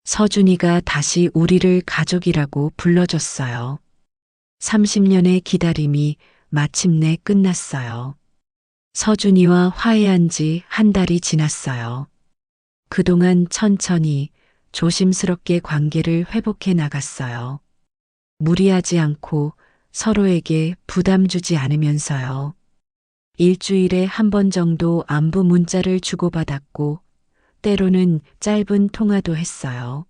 서준이가 다시 우리를 가족이라고 불러줬어요. 30년의 기다림이 마침내 끝났어요. 서준이와 화해한 지 한 달이 지났어요. 그동안 천천히 조심스럽게 관계를 회복해 나갔어요. 무리하지 않고 서로에게 부담 주지 않으면서요. 일주일에 한 번 정도 안부 문자를 주고받았고, 때로는 짧은 통화도 했어요.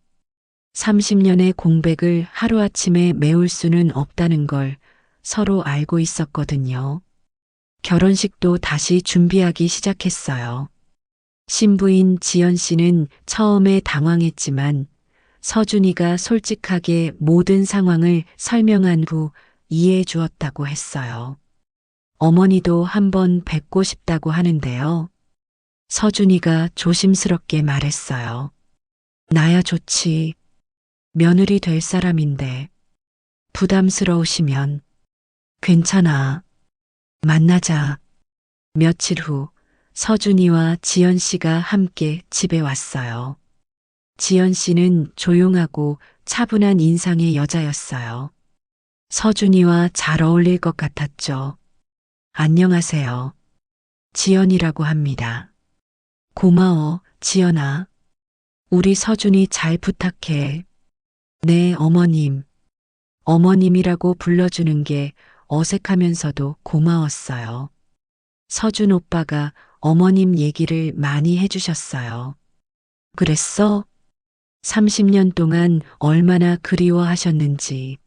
30년의 공백을 하루아침에 메울 수는 없다는 걸 서로 알고 있었거든요. 결혼식도 다시 준비하기 시작했어요. 신부인 지연 씨는 처음에 당황했지만 서준이가 솔직하게 모든 상황을 설명한 후 이해해 주었다고 했어요. 어머니도 한번 뵙고 싶다고 하는데요. 서준이가 조심스럽게 말했어요. 나야 좋지. 며느리 될 사람인데. 부담스러우시면. 괜찮아. 만나자. 며칠 후 서준이와 지연 씨가 함께 집에 왔어요. 지연 씨는 조용하고 차분한 인상의 여자였어요. 서준이와 잘 어울릴 것 같았죠. 안녕하세요. 지연이라고 합니다. 고마워, 지연아. 우리 서준이 잘 부탁해. 네, 어머님. 어머님이라고 불러주는 게 어색하면서도 고마웠어요. 서준 오빠가 어머님 얘기를 많이 해주셨어요. 그랬어? 30년 동안 얼마나 그리워하셨는지,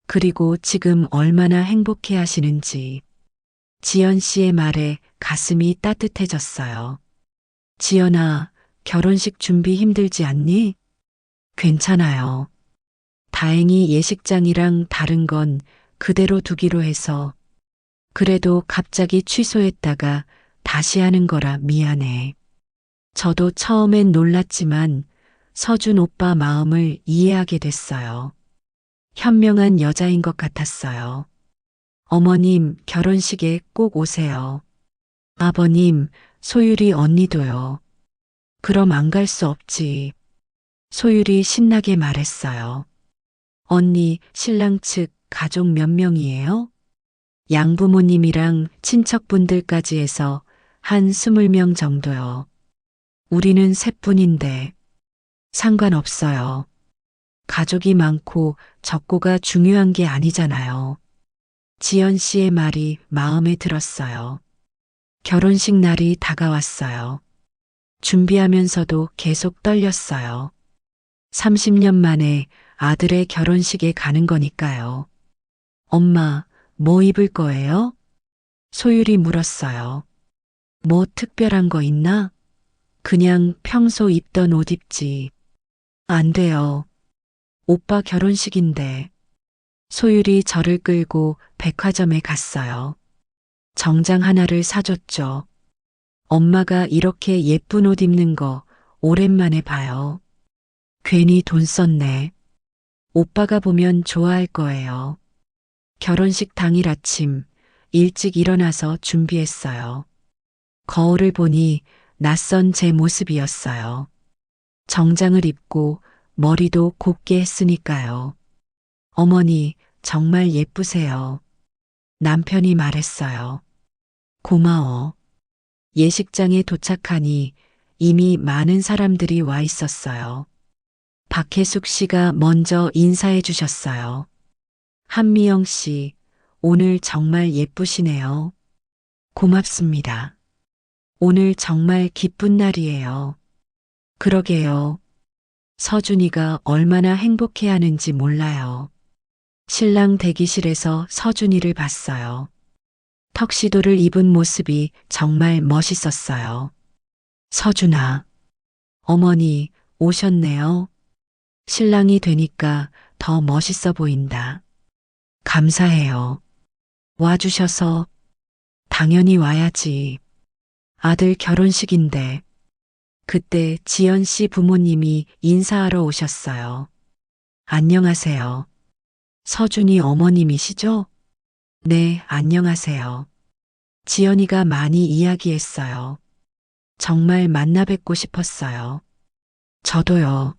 그리고 지금 얼마나 행복해 하시는지. 지연 씨의 말에 가슴이 따뜻해졌어요. 지연아, 결혼식 준비 힘들지 않니? 괜찮아요. 다행히 예식장이랑 다른 건 그대로 두기로 해서. 그래도 갑자기 취소했다가 다시 하는 거라 미안해. 저도 처음엔 놀랐지만 서준 오빠 마음을 이해하게 됐어요. 현명한 여자인 것 같았어요. 어머님, 결혼식에 꼭 오세요. 아버님, 소율이 언니도요. 그럼 안 갈 수 없지. 소율이 신나게 말했어요. 언니, 신랑 측 가족 몇 명이에요? 양부모님이랑 친척분들까지 해서 한 20명 정도요. 우리는 셋뿐인데 상관없어요. 가족이 많고 적고가 중요한 게 아니잖아요. 지연 씨의 말이 마음에 들었어요. 결혼식 날이 다가왔어요. 준비하면서도 계속 떨렸어요. 30년 만에 아들의 결혼식에 가는 거니까요. 엄마, 뭐 입을 거예요? 소율이 물었어요. 뭐 특별한 거 있나? 그냥 평소 입던 옷 입지. 안 돼요. 오빠 결혼식인데. 소율이 저를 끌고 백화점에 갔어요. 정장 하나를 사줬죠. 엄마가 이렇게 예쁜 옷 입는 거 오랜만에 봐요. 괜히 돈 썼네. 오빠가 보면 좋아할 거예요. 결혼식 당일 아침 일찍 일어나서 준비했어요. 거울을 보니 낯선 제 모습이었어요. 정장을 입고 머리도 곱게 했으니까요. 어머니, 정말 예쁘세요. 남편이 말했어요. 고마워. 예식장에 도착하니 이미 많은 사람들이 와 있었어요. 박혜숙 씨가 먼저 인사해 주셨어요. 한미영 씨, 오늘 정말 예쁘시네요. 고맙습니다. 오늘 정말 기쁜 날이에요. 그러게요. 서준이가 얼마나 행복해 하는지 몰라요. 신랑 대기실에서 서준이를 봤어요. 턱시도를 입은 모습이 정말 멋있었어요. 서준아, 어머니 오셨네요. 신랑이 되니까 더 멋있어 보인다. 감사해요. 와주셔서 당연히 와야지. 아들 결혼식인데. 그때 지연 씨 부모님이 인사하러 오셨어요. 안녕하세요. 서준이 어머님이시죠? 네, 안녕하세요. 지연이가 많이 이야기했어요. 정말 만나 뵙고 싶었어요. 저도요.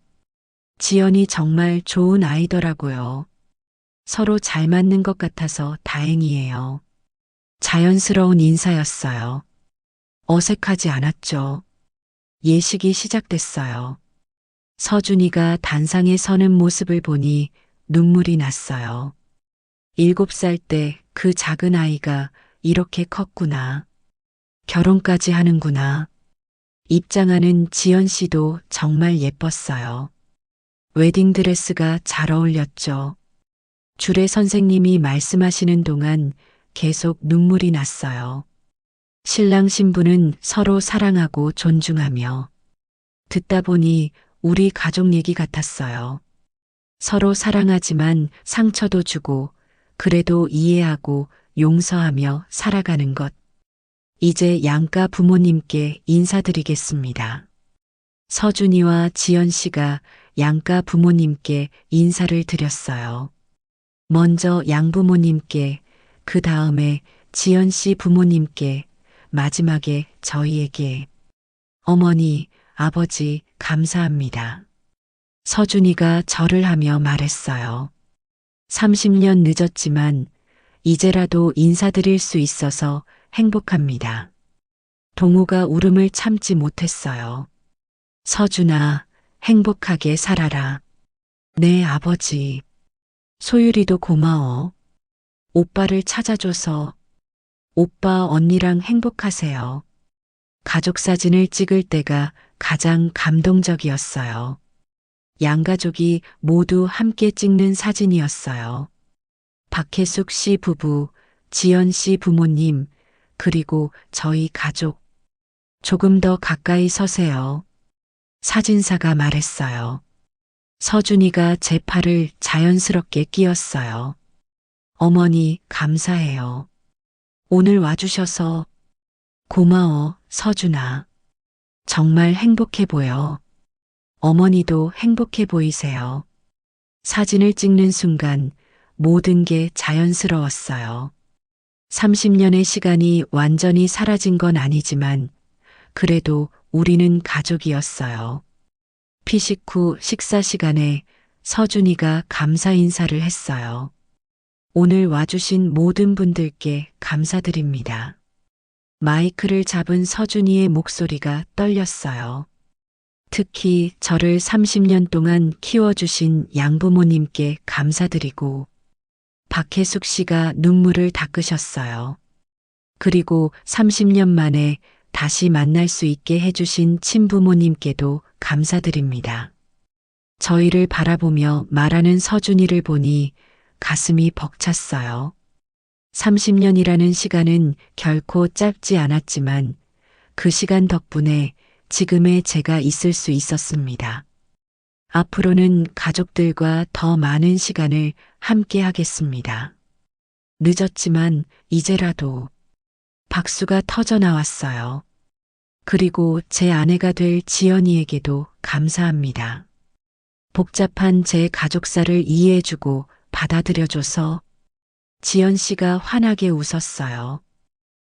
지연이 정말 좋은 아이더라고요. 서로 잘 맞는 것 같아서 다행이에요. 자연스러운 인사였어요. 어색하지 않았죠. 예식이 시작됐어요. 서준이가 단상에 서는 모습을 보니 눈물이 났어요. 7살 때 그 작은 아이가 이렇게 컸구나. 결혼까지 하는구나. 입장하는 지연 씨도 정말 예뻤어요. 웨딩드레스가 잘 어울렸죠. 주례 선생님이 말씀하시는 동안 계속 눈물이 났어요. 신랑 신부는 서로 사랑하고 존중하며 듣다 보니 우리 가족 얘기 같았어요. 서로 사랑하지만 상처도 주고 그래도 이해하고 용서하며 살아가는 것. 이제 양가 부모님께 인사드리겠습니다. 서준이와 지연 씨가 양가 부모님께 인사를 드렸어요. 먼저 양부모님께, 그 다음에 지연 씨 부모님께, 마지막에 저희에게. 어머니, 아버지, 감사합니다. 서준이가 절을 하며 말했어요. 30년 늦었지만 이제라도 인사드릴 수 있어서 행복합니다. 동우가 울음을 참지 못했어요. 서준아, 행복하게 살아라. 네, 아버지. 소율이도 고마워. 오빠를 찾아줘서. 오빠 언니랑 행복하세요. 가족 사진을 찍을 때가 가장 감동적이었어요. 양가족이 모두 함께 찍는 사진이었어요. 박혜숙 씨 부부, 지연 씨 부모님, 그리고 저희 가족. 조금 더 가까이 서세요. 사진사가 말했어요. 서준이가 제 팔을 자연스럽게 끼웠어요. 어머니, 감사해요. 오늘 와주셔서 고마워, 서준아. 정말 행복해 보여. 어머니도 행복해 보이세요. 사진을 찍는 순간 모든 게 자연스러웠어요. 30년의 시간이 완전히 사라진 건 아니지만 그래도 우리는 가족이었어요. 피식 후 식사 시간에 서준이가 감사 인사를 했어요. 오늘 와주신 모든 분들께 감사드립니다. 마이크를 잡은 서준이의 목소리가 떨렸어요. 특히 저를 30년 동안 키워주신 양부모님께 감사드리고 박혜숙 씨가 눈물을 닦으셨어요. 그리고 30년 만에 다시 만날 수 있게 해주신 친부모님께도 감사드립니다. 저희를 바라보며 말하는 서준이를 보니 가슴이 벅찼어요. 30년이라는 시간은 결코 짧지 않았지만 그 시간 덕분에 지금의 제가 있을 수 있었습니다. 앞으로는 가족들과 더 많은 시간을 함께 하겠습니다. 늦었지만 이제라도. 박수가 터져 나왔어요. 그리고 제 아내가 될 지연이에게도 감사합니다. 복잡한 제 가족사를 이해해주고 받아들여줘서. 지연 씨가 환하게 웃었어요.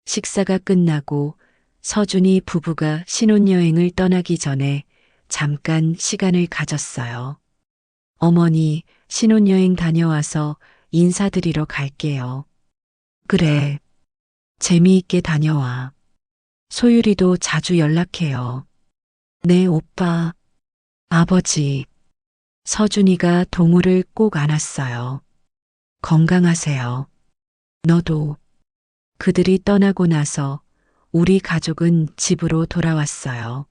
식사가 끝나고 서준이 부부가 신혼여행을 떠나기 전에 잠깐 시간을 가졌어요. 어머니, 신혼여행 다녀와서 인사드리러 갈게요. 그래, 재미있게 다녀와. 소율이도 자주 연락해요. 네, 오빠, 아버지. 서준이가 동우를 꼭 안았어요. 건강하세요. 너도. 그들이 떠나고 나서 우리 가족은 집으로 돌아왔어요.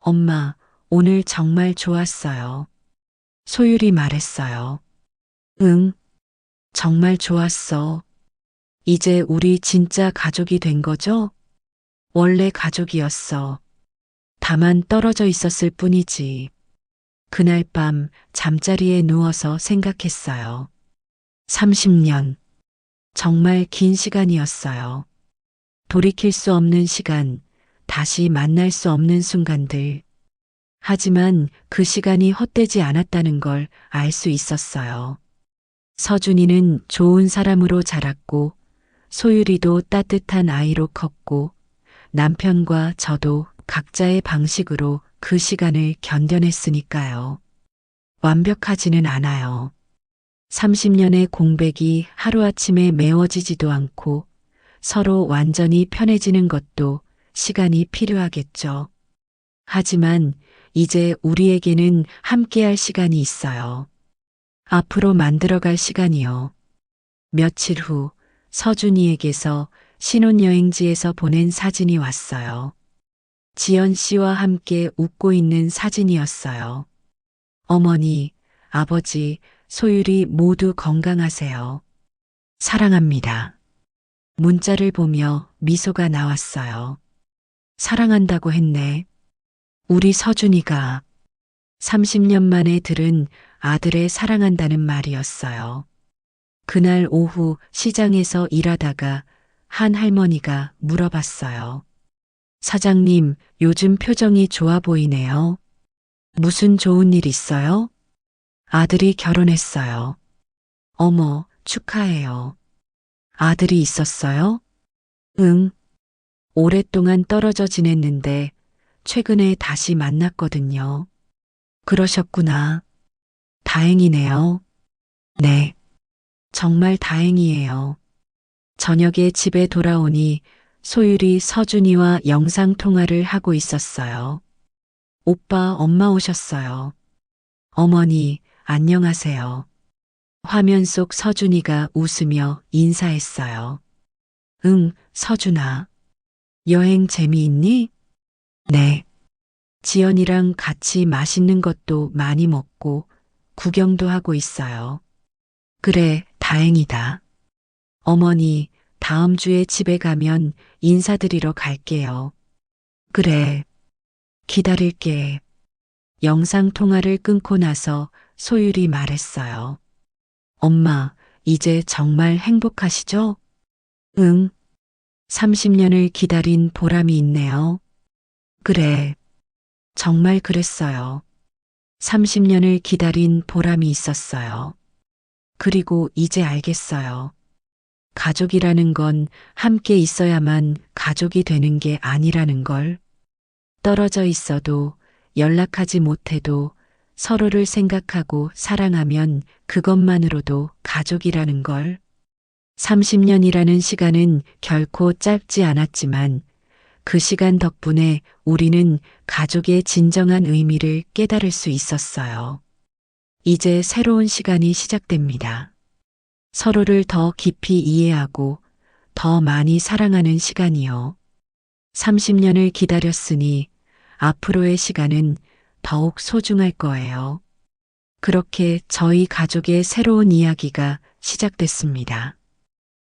엄마, 오늘 정말 좋았어요. 소율이 말했어요. 응, 정말 좋았어. 이제 우리 진짜 가족이 된 거죠? 원래 가족이었어. 다만 떨어져 있었을 뿐이지. 그날 밤 잠자리에 누워서 생각했어요. 30년. 정말 긴 시간이었어요. 돌이킬 수 없는 시간, 다시 만날 수 없는 순간들. 하지만 그 시간이 헛되지 않았다는 걸 알 수 있었어요. 서준이는 좋은 사람으로 자랐고, 소율이도 따뜻한 아이로 컸고, 남편과 저도 각자의 방식으로 그 시간을 견뎌냈으니까요. 완벽하지는 않아요. 30년의 공백이 하루아침에 메워지지도 않고 서로 완전히 편해지는 것도 시간이 필요하겠죠. 하지만 이제 우리에게는 함께할 시간이 있어요. 앞으로 만들어갈 시간이요. 며칠 후 서준이에게서 신혼여행지에서 보낸 사진이 왔어요. 지연 씨와 함께 웃고 있는 사진이었어요. 어머니, 아버지, 소율이 모두 건강하세요. 사랑합니다. 문자를 보며 미소가 나왔어요. 사랑한다고 했네. 우리 서준이가 30년 만에 들은 아들의 사랑한다는 말이었어요. 그날 오후 시장에서 일하다가 한 할머니가 물어봤어요. 사장님, 요즘 표정이 좋아 보이네요. 무슨 좋은 일 있어요? 아들이 결혼했어요. 어머, 축하해요. 아들이 있었어요? 응. 오랫동안 떨어져 지냈는데 최근에 다시 만났거든요. 그러셨구나. 다행이네요. 네. 정말 다행이에요. 저녁에 집에 돌아오니 소율이 서준이와 영상통화를 하고 있었어요. 오빠, 엄마 오셨어요. 어머니, 안녕하세요. 화면 속 서준이가 웃으며 인사했어요. 응, 서준아. 여행 재미있니? 네. 지연이랑 같이 맛있는 것도 많이 먹고 구경도 하고 있어요. 그래, 다행이다. 어머니, 다음 주에 집에 가면 인사드리러 갈게요. 그래, 기다릴게. 영상 통화를 끊고 나서 소율이 말했어요. 엄마, 이제 정말 행복하시죠? 응. 30년을 기다린 보람이 있네요. 그래. 정말 그랬어요. 30년을 기다린 보람이 있었어요. 그리고 이제 알겠어요. 가족이라는 건 함께 있어야만 가족이 되는 게 아니라는 걸. 떨어져 있어도 연락하지 못해도 서로를 생각하고 사랑하면 그것만으로도 가족이라는 걸. 30년이라는 시간은 결코 짧지 않았지만 그 시간 덕분에 우리는 가족의 진정한 의미를 깨달을 수 있었어요. 이제 새로운 시간이 시작됩니다. 서로를 더 깊이 이해하고 더 많이 사랑하는 시간이요. 30년을 기다렸으니 앞으로의 시간은 더욱 소중할 거예요. 그렇게 저희 가족의 새로운 이야기가 시작됐습니다.